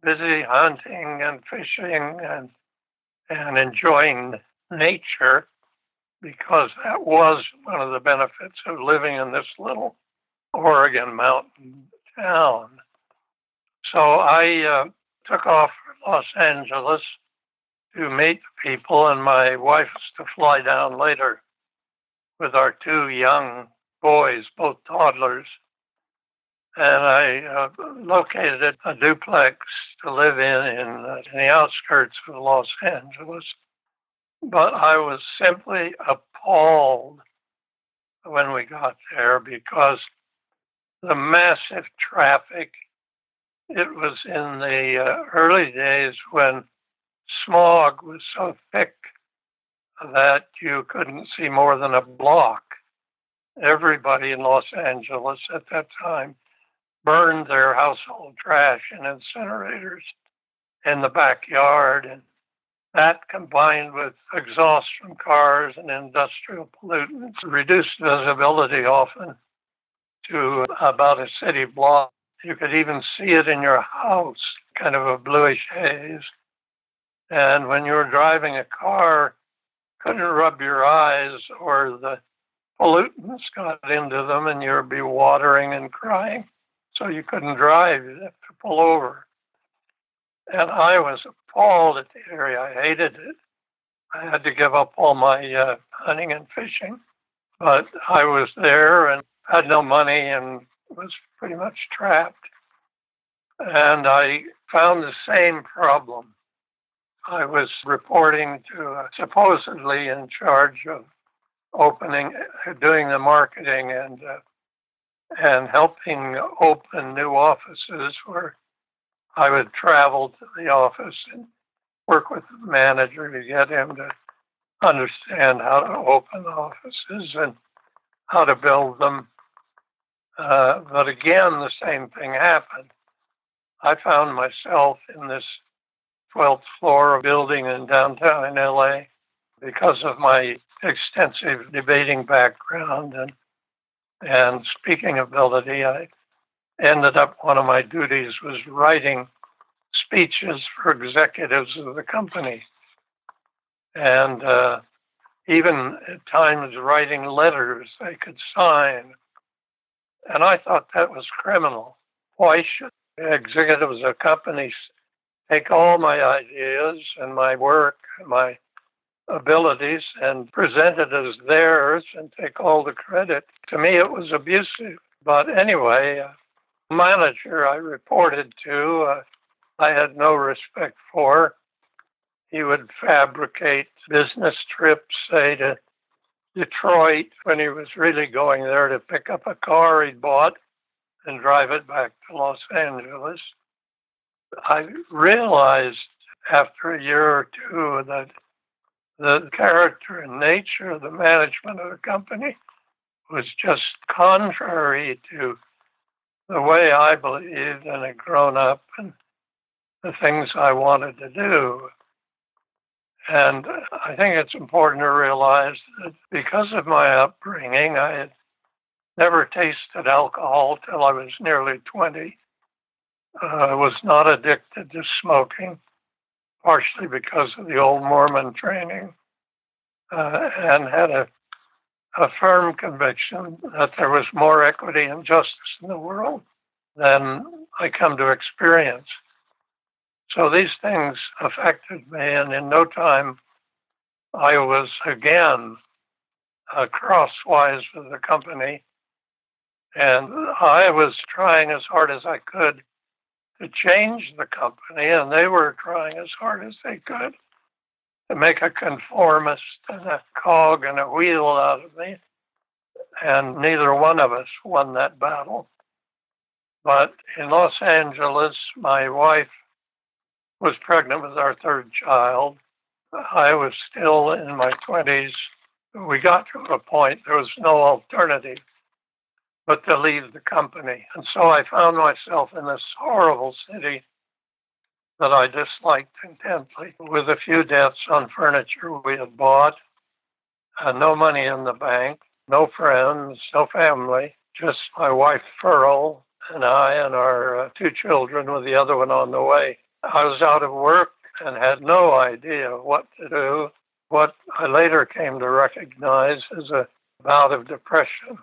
busy hunting and fishing and enjoying nature, because that was one of the benefits of living in this little Oregon mountain town. So I took off for Los Angeles to meet people, and my wife was to fly down later with our two young boys, both toddlers. And I located a duplex to live in the outskirts of Los Angeles. But I was simply appalled when we got there because the massive traffic. It was in the early days when smog was so thick that you couldn't see more than a block. Everybody in Los Angeles at that time burned their household trash in incinerators in the backyard, and that combined with exhaust from cars and industrial pollutants reduced visibility often to about a city block. You could even see it in your house, kind of a bluish haze. And when you were driving a car, couldn't rub your eyes or the pollutants got into them and you'd be watering and crying. So you couldn't drive, you'd have to pull over. And I was appalled at the area. I hated it. I had to give up all my hunting and fishing. But I was there and had no money and was pretty much trapped. And I found the same problem. I was reporting to supposedly in charge of doing the marketing and helping open new offices where I would travel to the office and work with the manager to get him to understand how to open offices and how to build them. But again, the same thing happened. I found myself in this 12th floor building in downtown LA because of my extensive debating background and speaking ability. I ended up, one of my duties was writing speeches for executives of the company. And even at times writing letters they could sign. And I thought that was criminal. Why should executives of companies take all my ideas and my work and my abilities and present it as theirs and take all the credit? To me, it was abusive. But anyway, manager I reported to, I had no respect for. He would fabricate business trips, say, to Detroit when he was really going there to pick up a car he'd bought and drive it back to Los Angeles. I realized after a year or two that the character and nature of the management of the company was just contrary to the way I believed and had grown up and the things I wanted to do. And I think it's important to realize that because of my upbringing, I had never tasted alcohol till I was nearly 20. I was not addicted to smoking, partially because of the old Mormon training, and had a firm conviction that there was more equity and justice in the world than I come to experience. So these things affected me, and in no time, I was again crosswise with the company, and I was trying as hard as I could to change the company, and they were trying as hard as they could to make a conformist and a cog and a wheel out of me, and neither one of us won that battle. But in Los Angeles, my wife was pregnant with our third child. I was still in my 20s. We got to a point, there was no alternative but to leave the company. And so I found myself in this horrible city that I disliked intensely, with a few debts on furniture we had bought, no money in the bank, no friends, no family, just my wife, Pearl, and I and our 2 children with the other one on the way. I was out of work and had no idea what to do. What I later came to recognize as a bout of depression.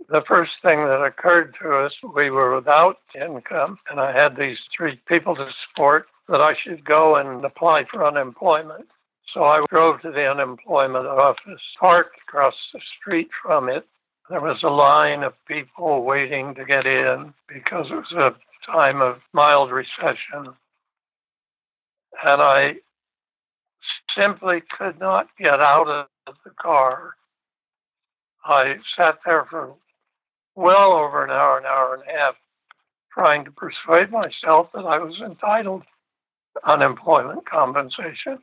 The first thing that occurred to us, we were without income, and I had these 3 people to support, that I should go and apply for unemployment. So I drove to the unemployment office, parked across the street from it. There was a line of people waiting to get in because it was a time of mild recession. And I simply could not get out of the car. I sat there for well over an hour and a half, trying to persuade myself that I was entitled to unemployment compensation.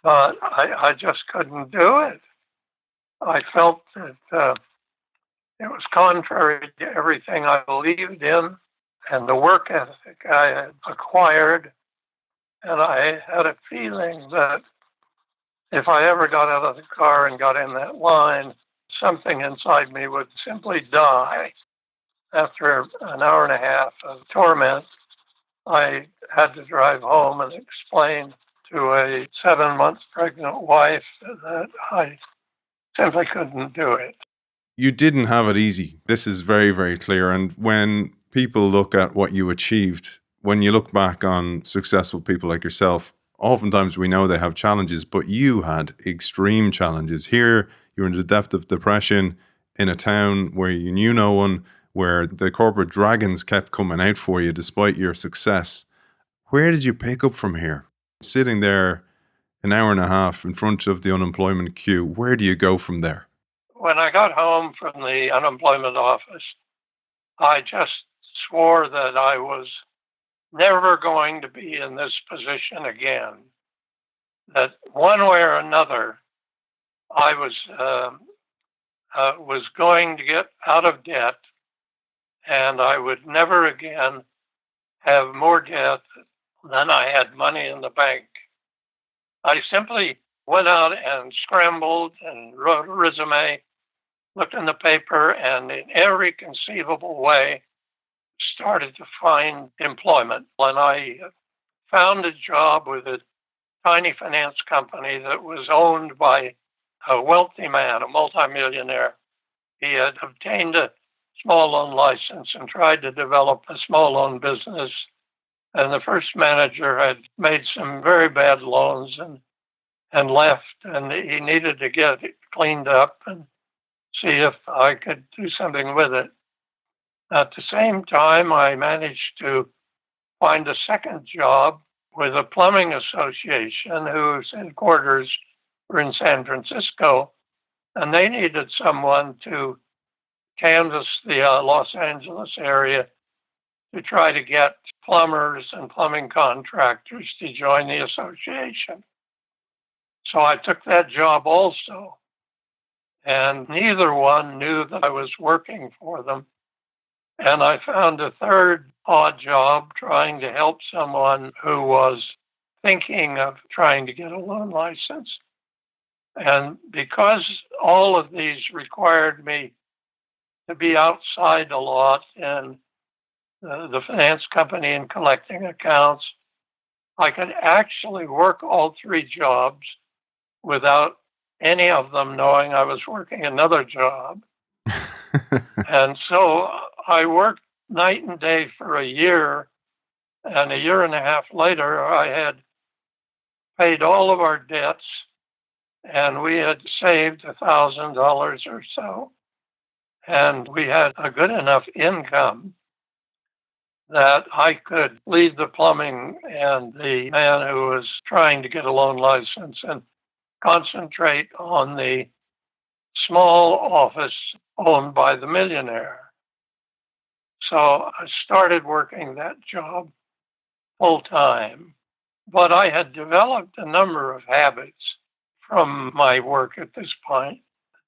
But I just couldn't do it. I felt that it was contrary to everything I believed in and the work ethic I had acquired. And I had a feeling that if I ever got out of the car and got in that line, something inside me would simply die. After an hour and a half of torment, I had to drive home and explain to a 7-month pregnant wife that I simply couldn't do it. You didn't have it easy. This is very, very clear. And when people look at what you achieved, when you look back on successful people like yourself, oftentimes we know they have challenges, but you had extreme challenges. Here, you're in the depth of depression in a town where you knew no one, where the corporate dragons kept coming out for you despite your success. Where did you pick up from here? Sitting there an hour and a half in front of the unemployment queue, where do you go from there? When I got home from the unemployment office, I just swore that I was never going to be in this position again. That one way or another, I was going to get out of debt, and I would never again have more debt than I had money in the bank. I simply went out and scrambled and wrote a resume, looked in the paper, and in every conceivable way started to find employment. And I found a job with a tiny finance company that was owned by a wealthy man, a multimillionaire. He had obtained a small loan license and tried to develop a small loan business. And the first manager had made some very bad loans and left, and he needed to get it cleaned up and see if I could do something with it. At the same time, I managed to find a second job with a plumbing association whose headquarters were in San Francisco, and they needed someone to canvass the Los Angeles area to try to get plumbers and plumbing contractors to join the association. So I took that job also, and neither one knew that I was working for them. And I found a third odd job trying to help someone who was thinking of trying to get a loan license. And because all of these required me to be outside a lot in the finance company and collecting accounts, I could actually work all three jobs without any of them knowing I was working another job. And so I worked night and day for a year, and a year and a half later, I had paid all of our debts, and we had saved $1,000 or so, and we had a good enough income that I could leave the plumbing and the man who was trying to get a loan license and concentrate on the small office owned by the millionaire. So I started working that job full time, but I had developed a number of habits from my work at this point.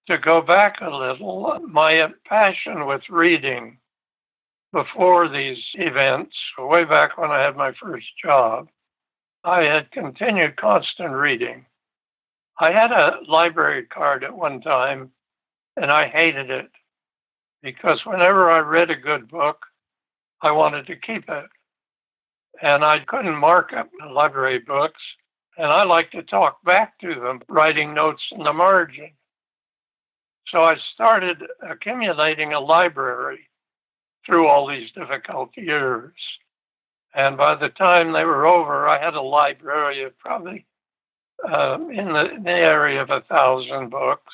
To go back a little, my passion with reading before these events, way back when I had my first job, I had continued constant reading. I had a library card at one time, and I hated it because whenever I read a good book, I wanted to keep it. And I couldn't mark up the library books, and I like to talk back to them, writing notes in the margin. So I started accumulating a library through all these difficult years. And by the time they were over, I had a library of probably in the area of 1,000 books.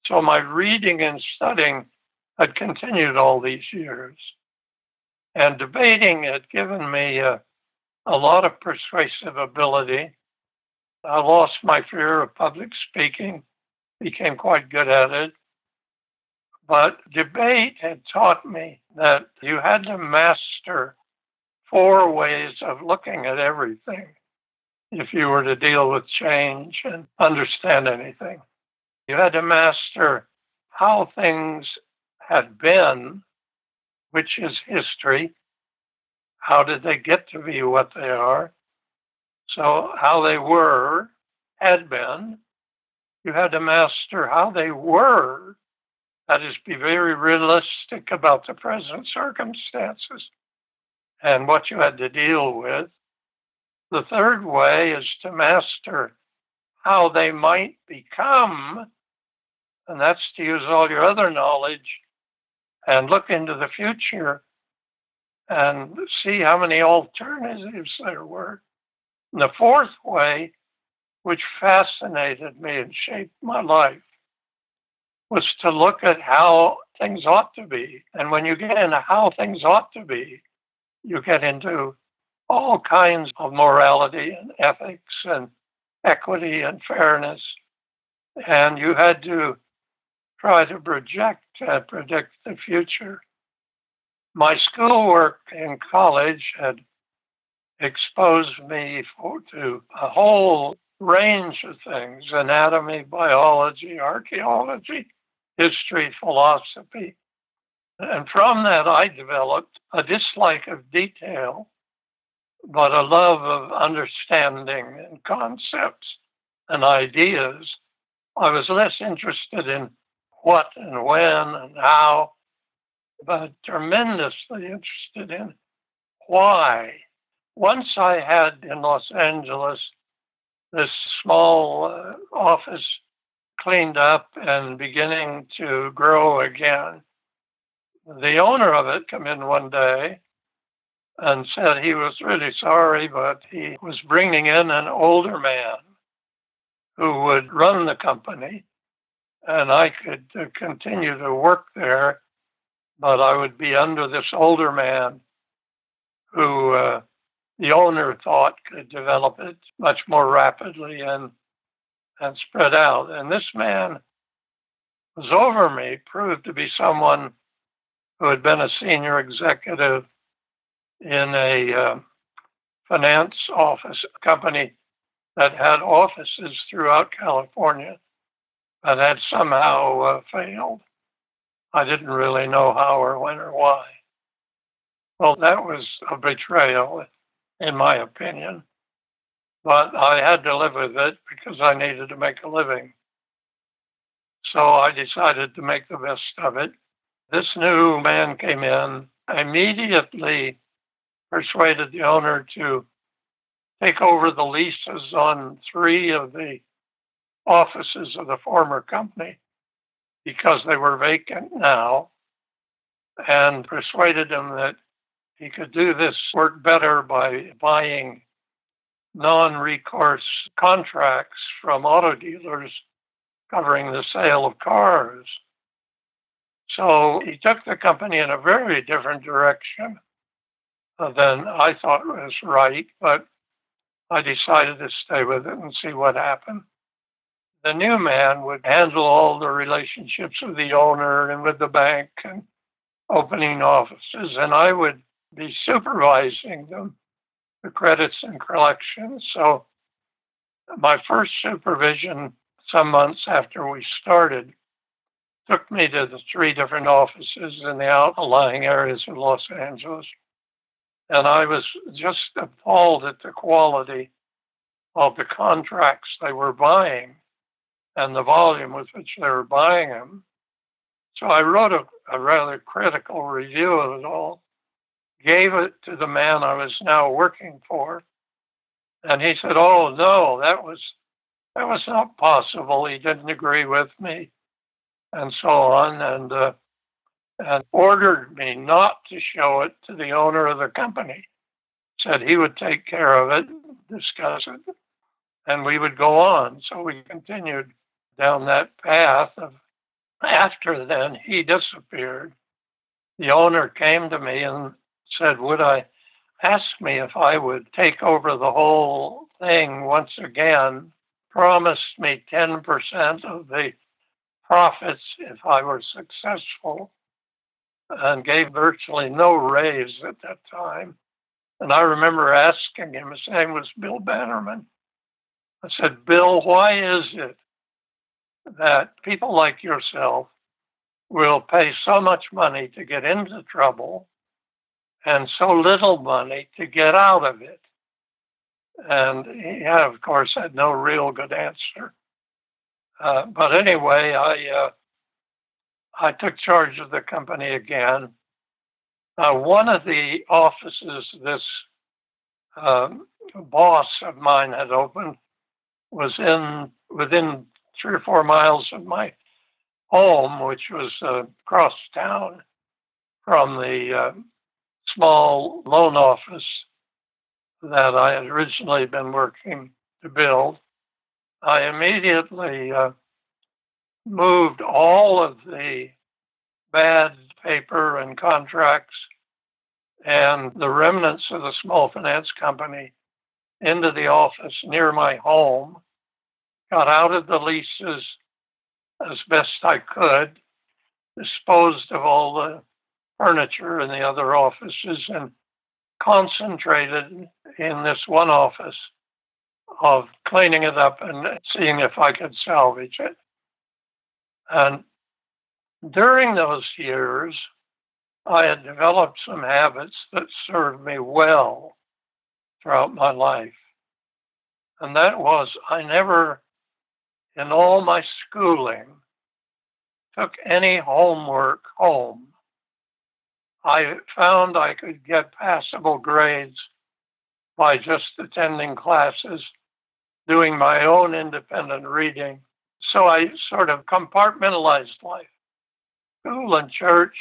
So my reading and studying had continued all these years. And debating had given me a lot of persuasive ability. I lost my fear of public speaking, became quite good at it. But debate had taught me that you had to master 4 ways of looking at everything if you were to deal with change and understand anything. You had to master how things had been, which is history. How did they get to be what they are? So how they were, had been. You had to master how they were. That is, be very realistic about the present circumstances and what you had to deal with. The third way is to master how they might become, and that's to use all your other knowledge and look into the future and see how many alternatives there were. And the fourth way, which fascinated me and shaped my life, was to look at how things ought to be. And when you get into how things ought to be, you get into all kinds of morality and ethics and equity and fairness. And you had to try to project and predict the future. My schoolwork in college had exposed me to a whole range of things: anatomy, biology, archaeology, history, philosophy. And from that, I developed a dislike of detail, but a love of understanding and concepts and ideas. I was less interested in what and when and how, but tremendously interested in why. Once I had in Los Angeles this small office cleaned up and beginning to grow again, the owner of it came in one day and said he was really sorry, but he was bringing in an older man who would run the company, and I could continue to work there, but I would be under this older man who the owner thought could develop it much more rapidly and spread out. And this man was over me, proved to be someone who had been a senior executive in a finance office company that had offices throughout California that had somehow failed. I didn't really know how or when or why. Well, that was a betrayal, in my opinion. But I had to live with it because I needed to make a living. So I decided to make the best of it. This new man came in, immediately persuaded the owner to take over the leases on 3 of the offices of the former company because they were vacant now, and persuaded him that he could do this work better by buying non-recourse contracts from auto dealers covering the sale of cars. So he took the company in a very different direction than I thought was right, but I decided to stay with it and see what happened. The new man would handle all the relationships with the owner and with the bank and opening offices, and I would be supervising them, the credits and collections. So my first supervision, some months after we started, took me to the 3 different offices in the outlying areas of Los Angeles. And I was just appalled at the quality of the contracts they were buying and the volume with which they were buying them. So I wrote a rather critical review of it all, gave it to the man I was now working for, and he said, "Oh, no, that was not possible. He didn't agree with me," and so on, and ordered me not to show it to the owner of the company. Said he would take care of it, discuss it, and we would go on. So we continued down that path. After then, he disappeared. The owner came to me and said, asked me if I would take over the whole thing once again, promised me 10% of the profits if I were successful, and gave virtually no raise at that time. And I remember asking him, his name was Bill Bannerman. I said, "Bill, why is it that people like yourself will pay so much money to get into trouble and so little money to get out of it?" And he, of course, had no real good answer. But anyway, I took charge of the company again. One of the offices this boss of mine had opened was within 3 or 4 miles of my home, which was across town from the small loan office that I had originally been working to build. I immediately moved all of the bad paper and contracts and the remnants of the small finance company into the office near my home, got out of the leases as best I could, disposed of all the furniture in the other offices, and concentrated in this one office of cleaning it up and seeing if I could salvage it. And during those years, I had developed some habits that served me well throughout my life. And that was, I never, in all my schooling, took any homework home. I found I could get passable grades by just attending classes, doing my own independent reading. So I sort of compartmentalized life. School and church,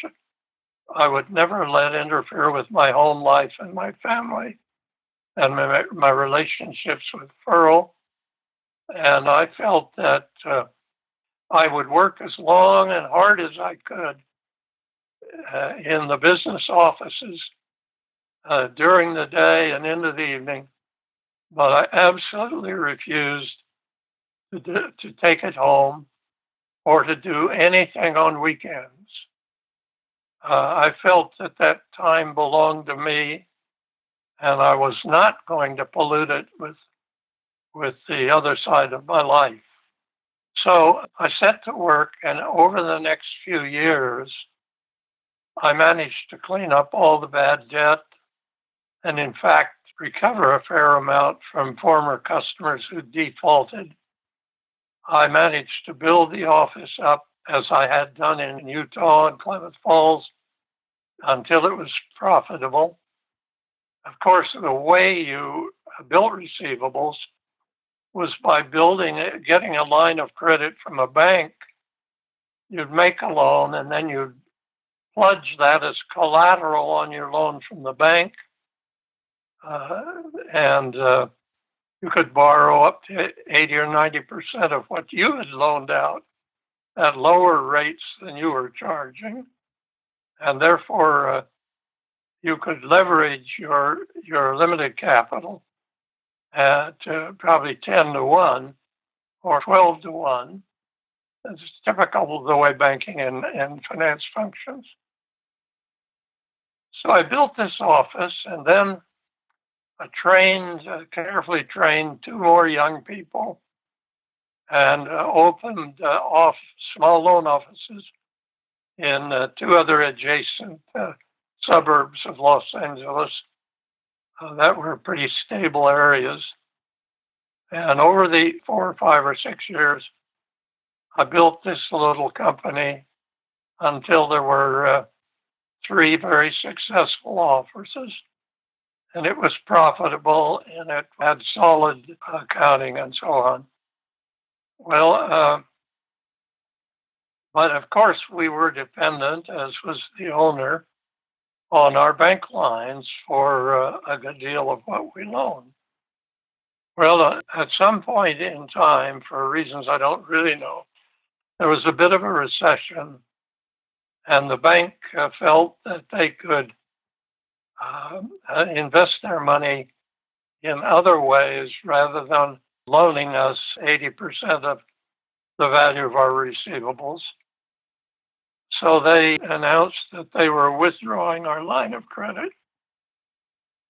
I would never let interfere with my home life and my family and my relationships with Furl. And I felt that I would work as long and hard as I could in the business offices during the day and into the evening, but I absolutely refused to take it home or to do anything on weekends. I felt that that time belonged to me, and I was not going to pollute it with the other side of my life. So I set to work, and over the next few years, I managed to clean up all the bad debt and, in fact, recover a fair amount from former customers who defaulted. I managed to build the office up as I had done in Utah and Klamath Falls until it was profitable. Of course, the way you built receivables was by getting a line of credit from a bank. You'd make a loan and then you'd pledge that as collateral on your loan from the bank. And you could borrow up to 80 or 90% of what you had loaned out at lower rates than you were charging. And therefore, you could leverage your limited capital to probably 10 to 1 or 12 to 1. It's typical of the way banking and finance functions. So I built this office, and then I carefully trained 2 more young people and opened small loan offices in 2 other adjacent suburbs of Los Angeles that were pretty stable areas. And over the 4 or 5 or 6 years, I built this little company until there were 3 very successful offices. And it was profitable, and it had solid accounting and so on. Well, but of course we were dependent, as was the owner, on our bank lines for a good deal of what we loaned. Well, at some point in time, for reasons I don't really know, there was a bit of a recession, and the bank felt that they could invest their money in other ways rather than loaning us 80% of the value of our receivables. So they announced that they were withdrawing our line of credit.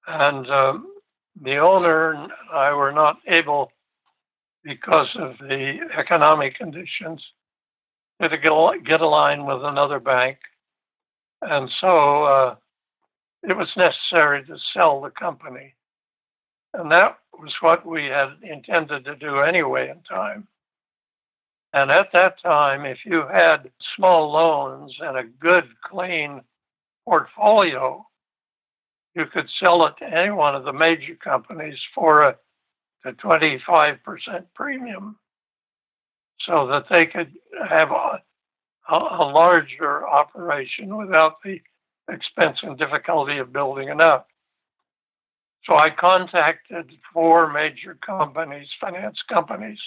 And the owner and I were not able, because of the economic conditions, to get a line with another bank. And so it was necessary to sell the company. And that was what we had intended to do anyway in time. And at that time, if you had small loans and a good, clean portfolio, you could sell it to any one of the major companies for a 25% premium so that they could have a larger operation without the expense and difficulty of building it up. So I contacted 4 major companies, finance companies,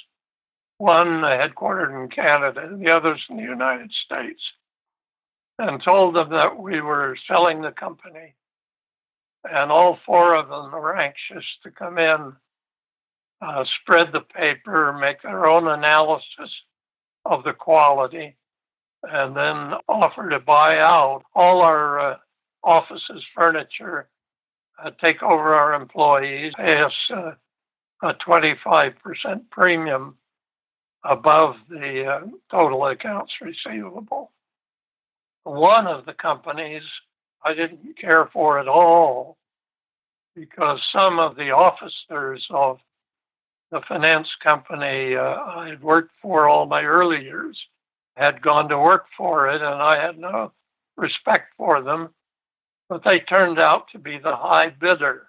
one headquartered in Canada and the others in the United States, and told them that we were selling the company. And all 4 of them were anxious to come in, spread the paper, make their own analysis of the quality, and then offer to buy out all our offices, furniture, take over our employees, pay us a 25% premium above the total accounts receivable. One of the companies I didn't care for at all because some of the officers of the finance company I had worked for all my early years had gone to work for it, and I had no respect for them, but they turned out to be the high bidder.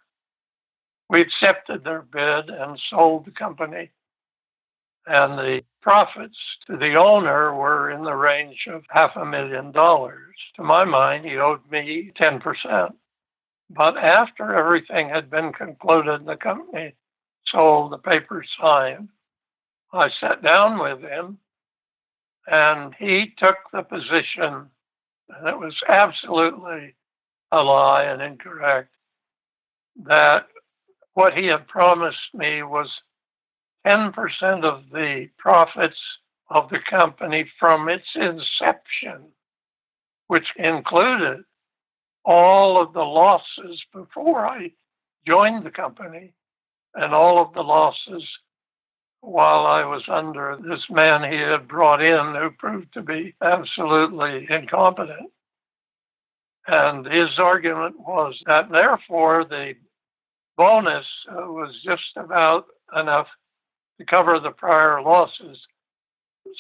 We accepted their bid and sold the company, and the profits to the owner were in the range of $500,000. To my mind, he owed me 10%. But after everything had been concluded and the company sold, the papers signed, I sat down with him, and he took the position, and it was absolutely a lie and incorrect, that what he had promised me was 10% of the profits of the company from its inception, which included all of the losses before I joined the company and all of the losses while I was under this man he had brought in who proved to be absolutely incompetent. And his argument was that therefore the bonus was just about enough to cover the prior losses.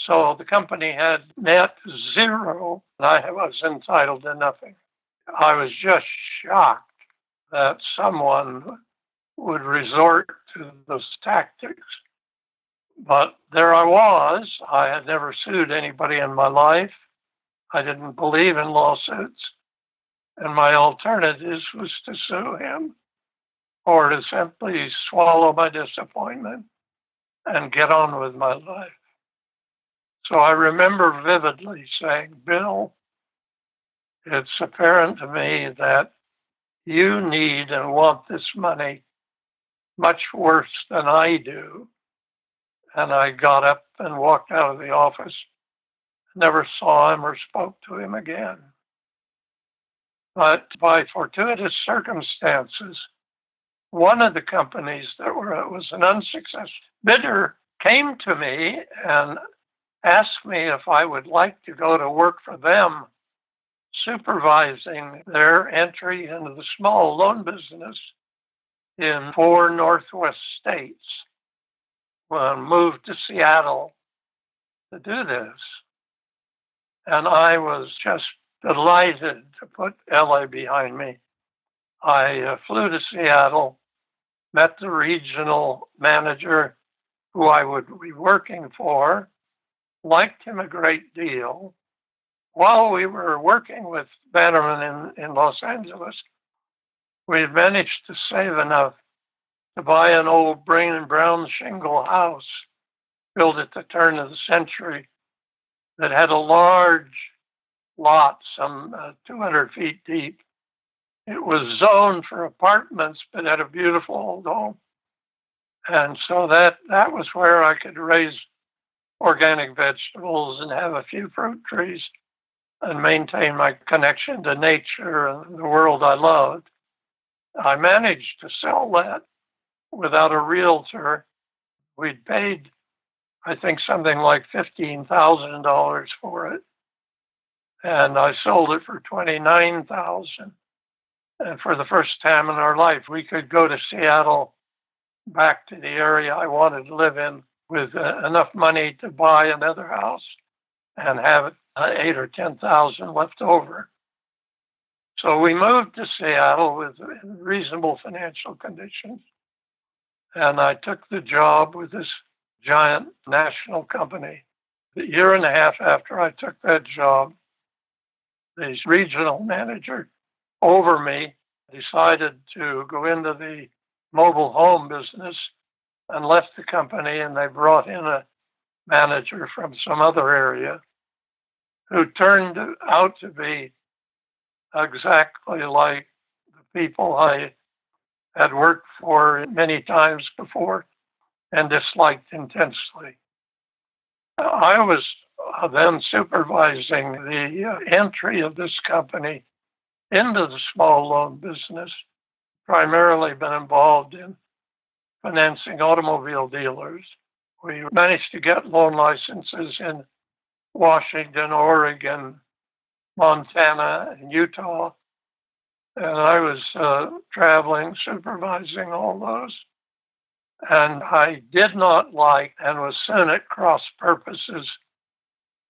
So the company had net zero, and I was entitled to nothing. I was just shocked that someone would resort to those tactics. But there I was. I had never sued anybody in my life. I didn't believe in lawsuits. And my alternative was to sue him or to simply swallow my disappointment and get on with my life. So I remember vividly saying, Bill, it's apparent to me that you need and want this money much worse than I do. And I got up and walked out of the office, never saw him or spoke to him again. But by fortuitous circumstances, one of the companies that was an unsuccessful bidder came to me and asked me if I would like to go to work for them, supervising their entry into the small loan business in 4 Northwest states. When I moved to Seattle to do this. And I was just delighted to put LA behind me. I flew to Seattle, met the regional manager who I would be working for, liked him a great deal. While we were working with Bannerman in Los Angeles, we had managed to save enough to buy an old brown shingle house built at the turn of the century that had a large lot, some 200 feet deep. It was zoned for apartments, but had a beautiful old home. And so that was where I could raise organic vegetables and have a few fruit trees and maintain my connection to nature and the world I loved. I managed to sell that without a realtor. We'd paid, I think, something like $15,000 for it. And I sold it for $29,000. And for the first time in our life, we could go to Seattle, back to the area I wanted to live in, with enough money to buy another house and have $8,000 or $10,000 left over. So we moved to Seattle with reasonable financial conditions. And I took the job with this giant national company. A year and a half after I took that job, the regional manager over me decided to go into the mobile home business and left the company, and they brought in a manager from some other area who turned out to be exactly like the people I had worked for many times before and disliked intensely. I was then supervising the entry of this company into the small loan business primarily been involved in financing automobile dealers. We managed to get loan licenses in Washington, Oregon, Montana, and Utah. And I was traveling, supervising all those. And I did not like and was soon at cross purposes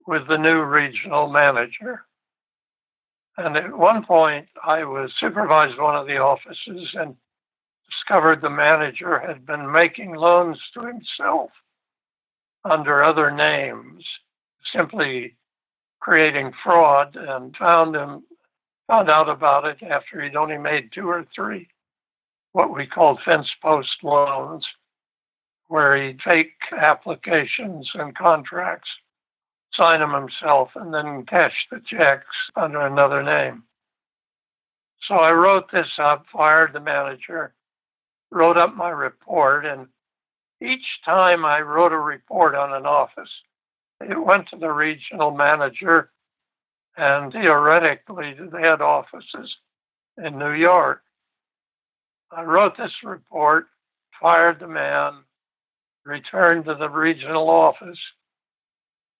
with the new regional manager. And at one point, I was supervised one of the offices and discovered the manager had been making loans to himself under other names, simply creating fraud, and found out about it after he'd only made 2 or 3 what we called fence post loans, where he'd fake applications and contracts, sign them himself, and then cash the checks under another name. So I wrote this up, fired the manager, wrote up my report, and each time I wrote a report on an office, it went to the regional manager and theoretically to the head offices in New York. I wrote this report, fired the man, returned to the regional office,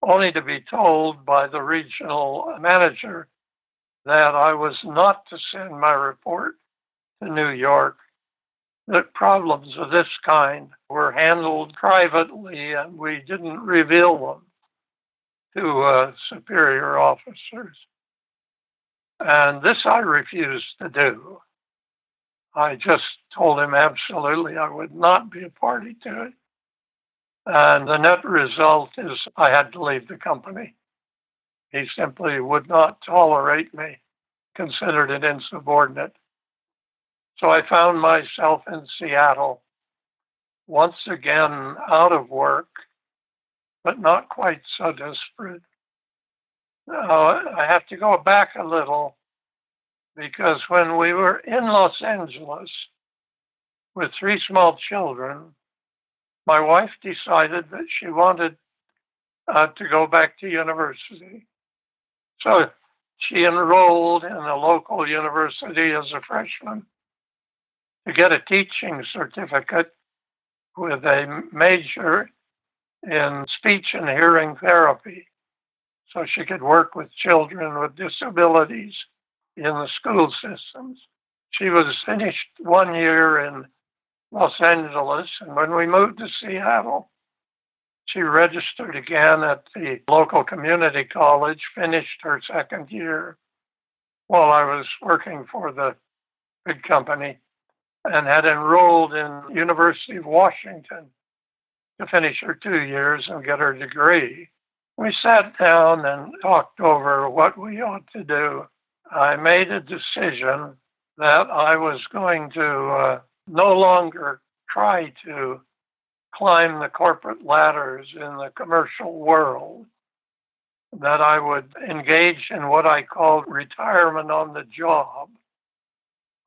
only to be told by the regional manager that I was not to send my report to New York, that problems of this kind were handled privately and we didn't reveal them to superior officers. And this I refused to do. I just told him absolutely I would not be a party to it. And the net result is I had to leave the company. He simply would not tolerate me, considered it insubordinate. So I found myself in Seattle, once again out of work, but not quite so desperate. Now, I have to go back a little, because when we were in Los Angeles with 3 small children, my wife decided that she wanted to go back to university. So she enrolled in a local university as a freshman to get a teaching certificate with a major in speech and hearing therapy, so she could work with children with disabilities in the school systems. She was finished 1 year in Los Angeles, and when we moved to Seattle, she registered again at the local community college, finished her 2nd year while I was working for the big company, and had enrolled in University of Washington to finish her 2 years and get her degree. We sat down and talked over what we ought to do. I made a decision that I was going to no longer try to climb the corporate ladders in the commercial world, that I would engage in what I called retirement on the job.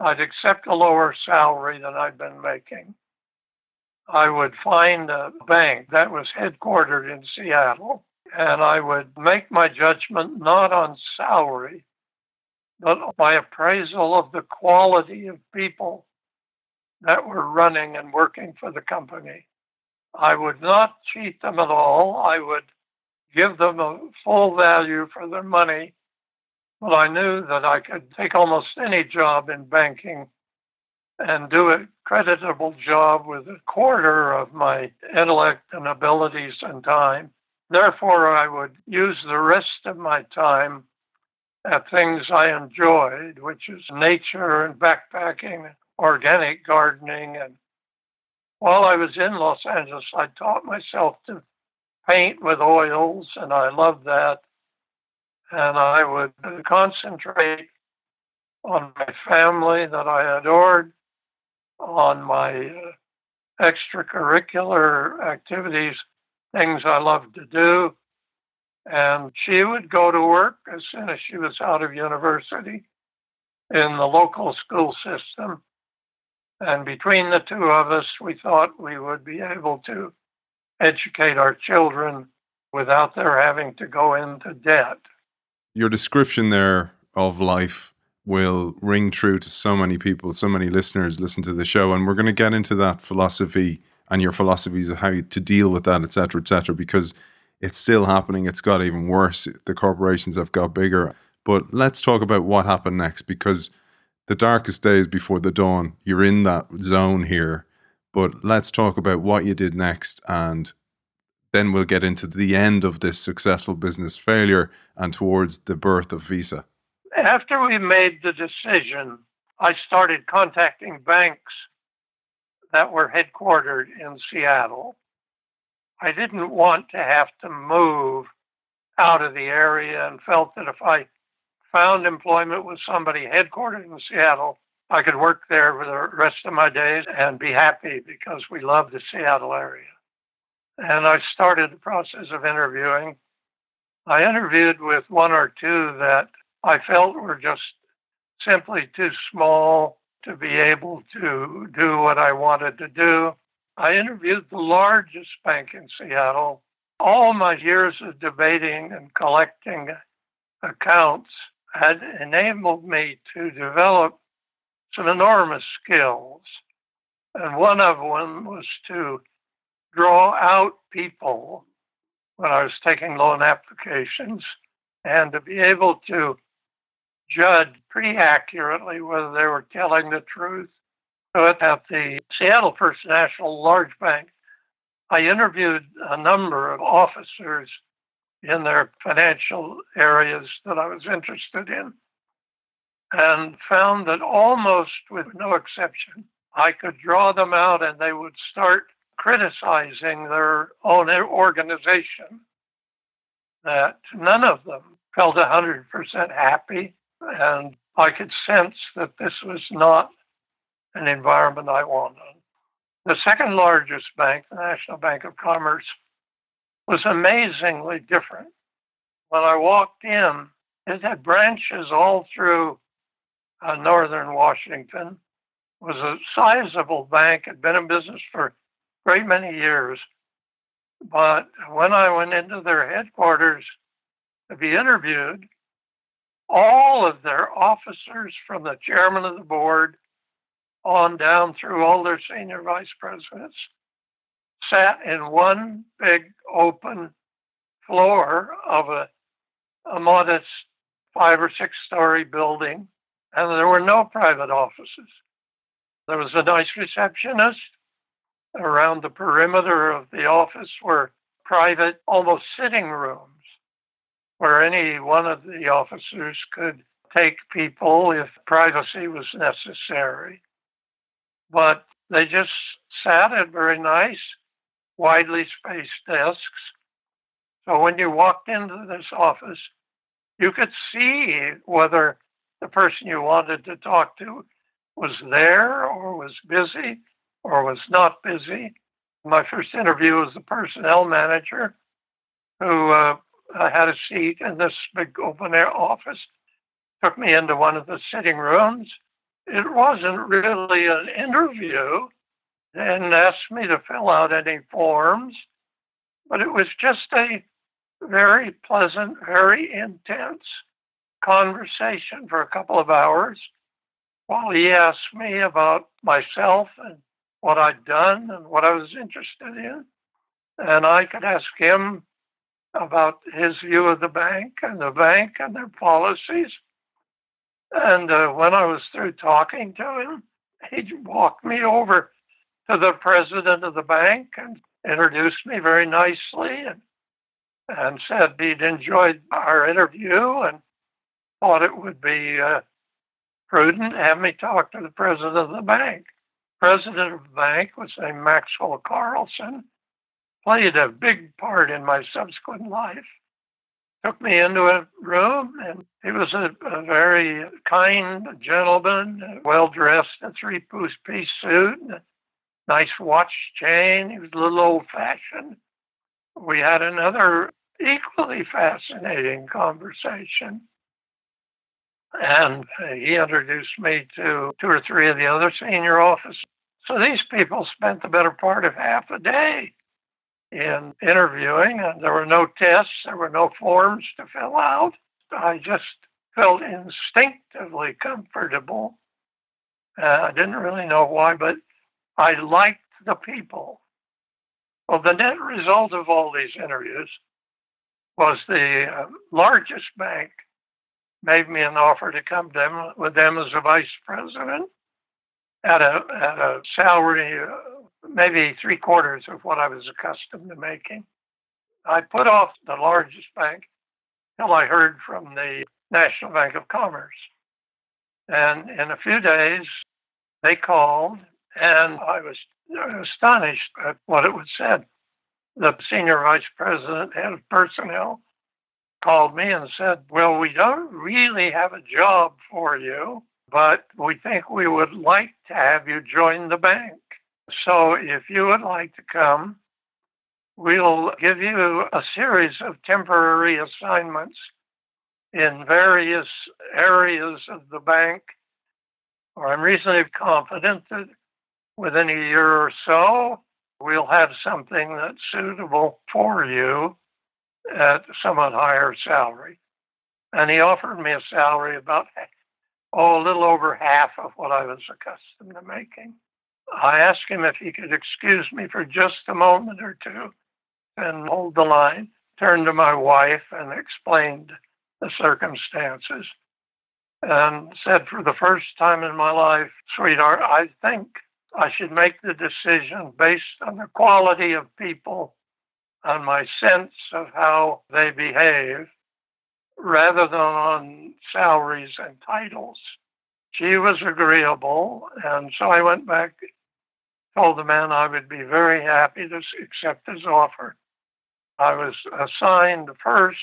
I'd accept a lower salary than I'd been making. I would find a bank that was headquartered in Seattle, and I would make my judgment not on salary, but my appraisal of the quality of people that were running and working for the company. I would not cheat them at all. I would give them a full value for their money, but I knew that I could take almost any job in banking and do a creditable job with 1/4 of my intellect and abilities and time. Therefore, I would use the rest of my time at things I enjoyed, which is nature and backpacking, organic gardening. And while I was in Los Angeles, I taught myself to paint with oils, and I loved that. And I would concentrate on my family that I adored, on my extracurricular activities, things I loved to do. And she would go to work as soon as she was out of university in the local school system. And between the 2 of us, we thought we would be able to educate our children without their having to go into debt. Your description there of life will ring true to so many people, so many listeners listen to the show. And we're going to get into that philosophy and your philosophies of how to deal with that, et cetera, because it's still happening. It's got even worse. The corporations have got bigger. But let's talk about what happened next, because the darkest days before the dawn, you're in that zone here. But let's talk about what you did next, and then we'll get into the end of this successful business failure and towards the birth of Visa. After we made the decision, I started contacting banks that were headquartered in Seattle. I didn't want to have to move out of the area and felt that if I found employment with somebody headquartered in Seattle, I could work there for the rest of my days and be happy because we love the Seattle area. And I started the process of interviewing. I interviewed with one or two that I felt were just simply too small to be able to do what I wanted to do. I interviewed the largest bank in Seattle. All my years of debating and collecting accounts had enabled me to develop some enormous skills. And one of them was to draw out people when I was taking loan applications and to be able to judge pretty accurately whether they were telling the truth. So at the Seattle First National large bank, I interviewed a number of officers in their financial areas that I was interested in and found that almost with no exception, I could draw them out and they would start criticizing their own organization, that none of them felt 100% happy. And I could sense that this was not an environment I wanted. The second largest bank, the National Bank of Commerce, was amazingly different. When I walked in, it had branches all through northern Washington. It was a sizable bank, had been in business for a great many years. But when I went into their headquarters to be interviewed, all of their officers, from the chairman of the board on down through all their senior vice presidents, sat in one big open floor of a modest 5 or 6 story building, and there were no private offices. There was a nice receptionist. Around the perimeter of the office were private, almost sitting rooms, where any one of the officers could take people if privacy was necessary. But they just sat at very nice, widely spaced desks. So when you walked into this office, you could see whether the person you wanted to talk to was there or was busy or was not busy. My first interview was the personnel manager who had a seat in this big open air office, took me into one of the sitting rooms. It wasn't really an interview. They didn't ask me to fill out any forms, but it was just a very pleasant, very intense conversation for a couple of hours while he asked me about myself and what I'd done and what I was interested in. And I could ask him about his view of the bank and their policies. And when I was through talking to him, he walked me over to the president of the bank and introduced me very nicely and said he'd enjoyed our interview and thought it would be prudent to have me talk to the president of the bank. President of the bank was named Maxwell Carlson, played a big part in my subsequent life. Took me into a room, and he was a very kind gentleman, well-dressed in a 3-piece suit, and a nice watch chain. He was a little old-fashioned. We had another equally fascinating conversation. And he introduced me to 2 or 3 of the other senior officers. So these people spent the better part of half a day in interviewing, and there were no tests, there were no forms to fill out. I just felt instinctively comfortable. I didn't really know why, but I liked the people. Well, the net result of all these interviews was the largest bank made me an offer to come with them as a vice president at a salary maybe three-quarters of what I was accustomed to making. I put off the largest bank till I heard from the National Bank of Commerce. And in a few days, they called, and I was astonished at what it was said. The senior vice president, head of personnel, called me and said, well, we don't really have a job for you, but we think we would like to have you join the bank. So if you would like to come, we'll give you a series of temporary assignments in various areas of the bank. Or I'm reasonably confident that within a year or so, we'll have something that's suitable for you at a somewhat higher salary. And he offered me a salary about, a little over half of what I was accustomed to making. I asked him if he could excuse me for just a moment or two and hold the line, turned to my wife and explained the circumstances, and said, for the first time in my life, sweetheart, I think I should make the decision based on the quality of people and my sense of how they behave, rather than on salaries and titles. She was agreeable, and so I went back, told the man I would be very happy to accept his offer. I was assigned first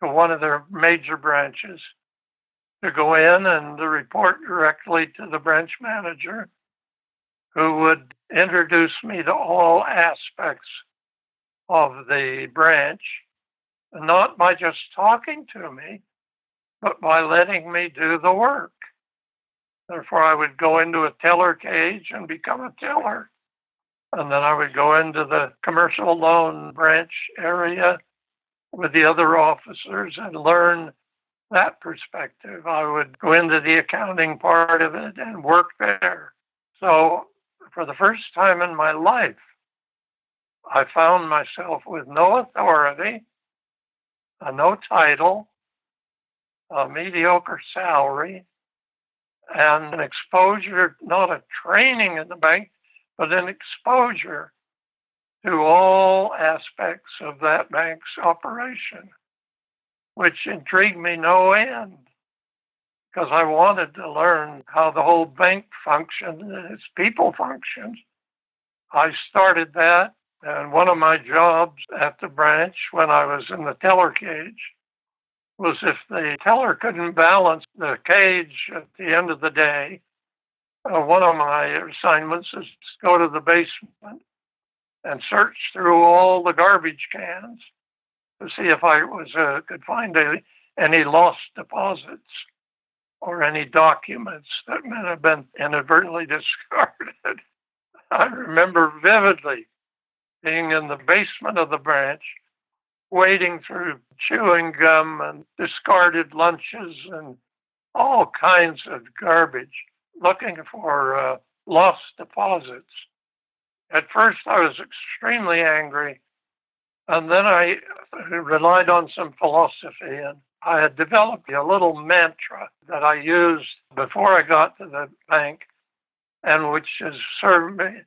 to one of their major branches to go in and to report directly to the branch manager, who would introduce me to all aspects of the branch, not by just talking to me, but by letting me do the work. Therefore, I would go into a teller cage and become a teller. And then I would go into the commercial loan branch area with the other officers and learn that perspective. I would go into the accounting part of it and work there. So for the first time in my life, I found myself with no authority, no title, a mediocre salary, and an exposure, not a training in the bank, but an exposure to all aspects of that bank's operation, which intrigued me no end, because I wanted to learn how the whole bank functioned and its people functioned. I started that, and one of my jobs at the branch when I was in the teller cage was, if the teller couldn't balance the cage at the end of the day, one of my assignments is to go to the basement and search through all the garbage cans to see if I could find any lost deposits or any documents that might have been inadvertently discarded. I remember vividly being in the basement of the branch, wading through chewing gum and discarded lunches and all kinds of garbage, looking for lost deposits. At first, I was extremely angry, and then I relied on some philosophy, and I had developed a little mantra that I used before I got to the bank, and which has served me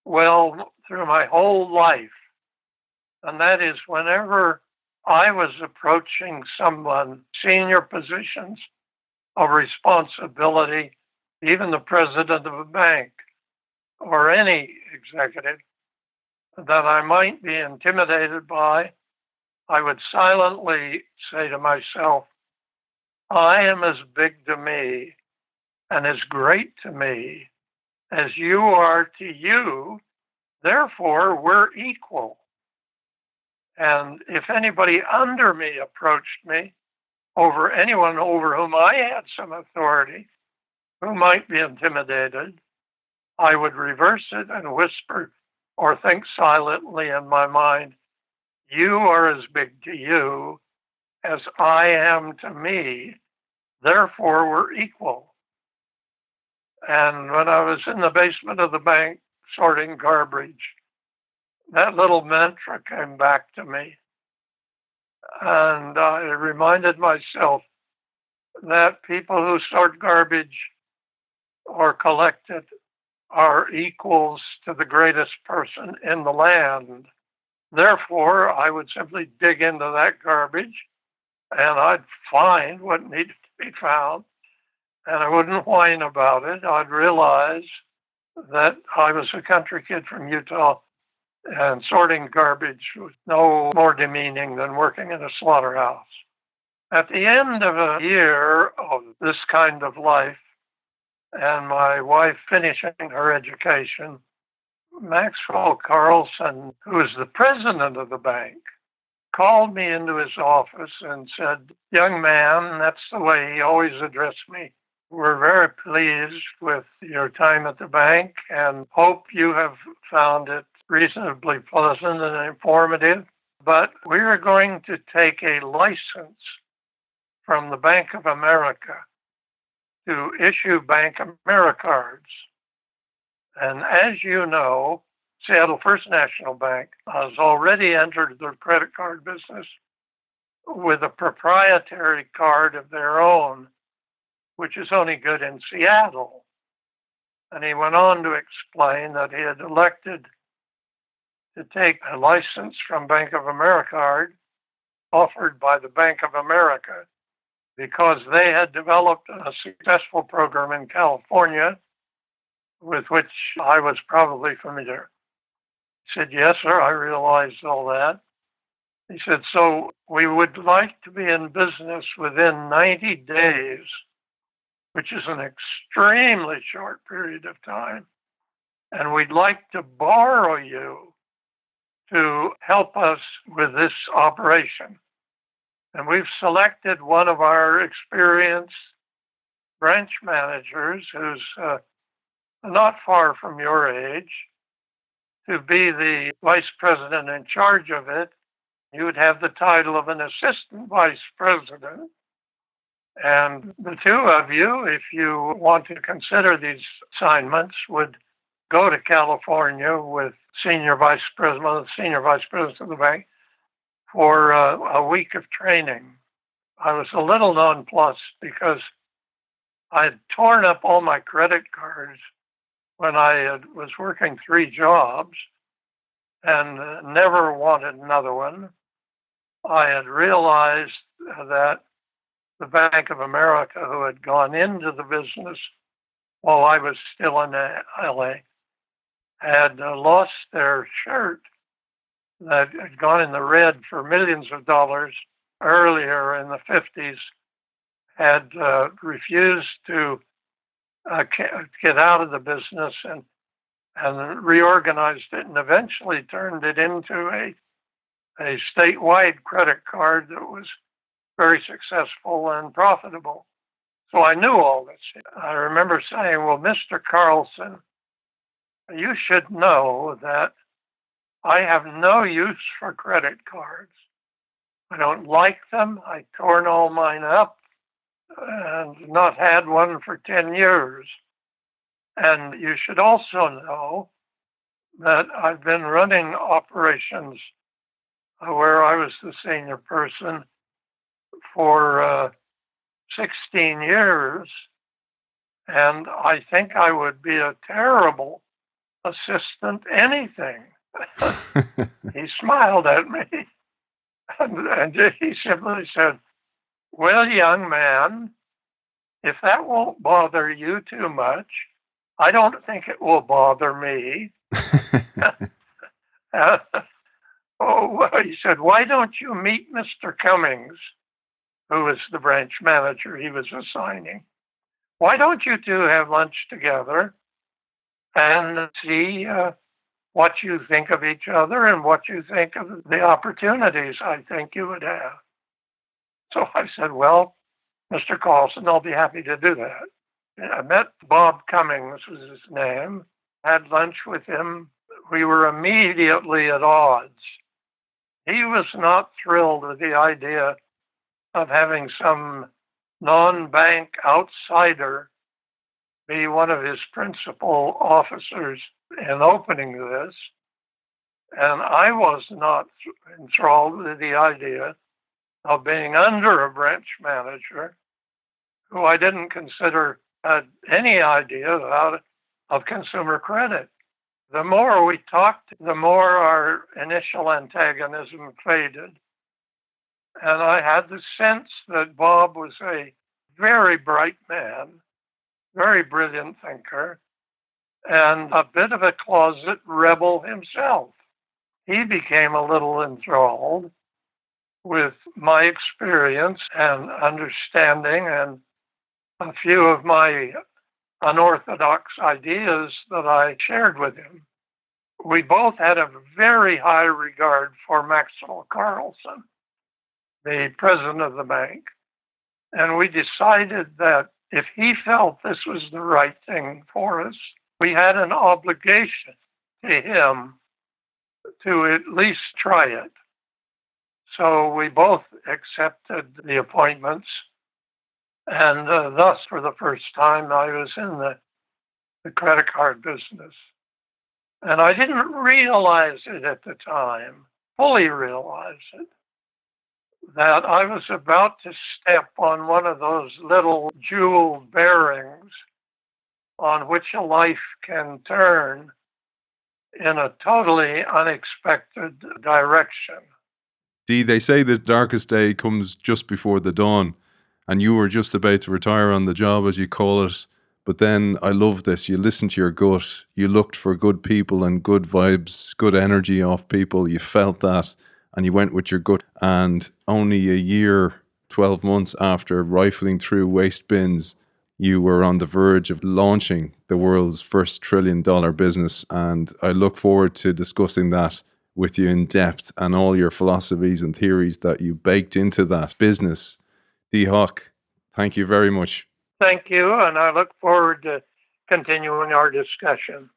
well through my whole life. And that is, whenever I was approaching someone, senior positions of responsibility, even the president of a bank or any executive that I might be intimidated by, I would silently say to myself, I am as big to me and as great to me as you are to you, therefore we're equal. And if anybody under me approached me, over anyone over whom I had some authority, who might be intimidated, I would reverse it and whisper or think silently in my mind, you are as big to you as I am to me, therefore we're equal. And when I was in the basement of the bank sorting garbage, that little mantra came back to me. And I reminded myself that people who sort garbage or collect it are equals to the greatest person in the land. Therefore, I would simply dig into that garbage and I'd find what needed to be found. And I wouldn't whine about it. I'd realize that I was a country kid from Utah, and sorting garbage was no more demeaning than working in a slaughterhouse. At the end of a year of this kind of life, and my wife finishing her education, Maxwell Carlson, who was the president of the bank, called me into his office and said, "Young man," that's the way he always addressed me, "we're very pleased with your time at the bank and hope you have found it reasonably pleasant and informative, but we are going to take a license from the Bank of America to issue Bank Americards. And as you know, Seattle First National Bank has already entered the credit card business with a proprietary card of their own, which is only good in Seattle." And he went on to explain that he had elected to take a license from Bank of America offered by the Bank of America because they had developed a successful program in California with which I was probably familiar. He said, "Yes, sir, I realized all that." He said, "So we would like to be in business within 90 days, which is an extremely short period of time, and we'd like to borrow you to help us with this operation. And we've selected one of our experienced branch managers who's not far from your age to be the vice president in charge of it. You would have the title of an assistant vice president. And the two of you, if you want to consider these assignments, would go to California with one of the senior vice presidents of the bank for a week of training." I was a little nonplussed because I had torn up all my credit cards when I was working 3 jobs and never wanted another one. I had realized that the Bank of America, who had gone into the business while I was still in LA, had lost their shirt that had gone in the red for millions of dollars earlier in the 50s, had refused to get out of the business and reorganized it and eventually turned it into a statewide credit card that was very successful and profitable. So I knew all this. I remember saying, "Well, Mr. Carlson, you should know that I have no use for credit cards. I don't like them. I torn all mine up and not had one for 10 years. And you should also know that I've been running operations where I was the senior person for 16 years, and I think I would be a terrible assistant anything." He smiled at me and he simply said, "Well, young man, if that won't bother you too much, I don't think it will bother me." He said, "Why don't you meet Mr. Cummings, who was the branch manager he was assigning? Why don't you two have lunch together and see what you think of each other and what you think of the opportunities I think you would have?" So I said, "Well, Mr. Carlson, I'll be happy to do that." I met Bob Cummings, was his name, had lunch with him. We were immediately at odds. He was not thrilled with the idea of having some non-bank outsider be one of his principal officers in opening this. And I was not enthralled with the idea of being under a branch manager who I didn't consider had any idea of consumer credit. The more we talked, the more our initial antagonism faded. And I had the sense that Bob was a very bright man, very brilliant thinker, and a bit of a closet rebel himself. He became a little enthralled with my experience and understanding and a few of my unorthodox ideas that I shared with him. We both had a very high regard for Maxwell Carlson, the president of the bank, and we decided that if he felt this was the right thing for us, we had an obligation to him to at least try it. So we both accepted the appointments, and thus, for the first time, I was in the credit card business. And I didn't realize it at the time, fully realize it, that I was about to step on one of those little jeweled bearings on which a life can turn in a totally unexpected direction. Dee, they say the darkest day comes just before the dawn, and you were just about to retire on the job, as you call it. But then, I love this, you listened to your gut, you looked for good people and good vibes, good energy off people, you felt that, and you went with your gut. And only a year, 12 months after rifling through waste bins, you were on the verge of launching the world's first $1 trillion business. And I look forward to discussing that with you in depth and all your philosophies and theories that you baked into that business. Dee Hock, thank you very much. Thank you, and I look forward to continuing our discussion.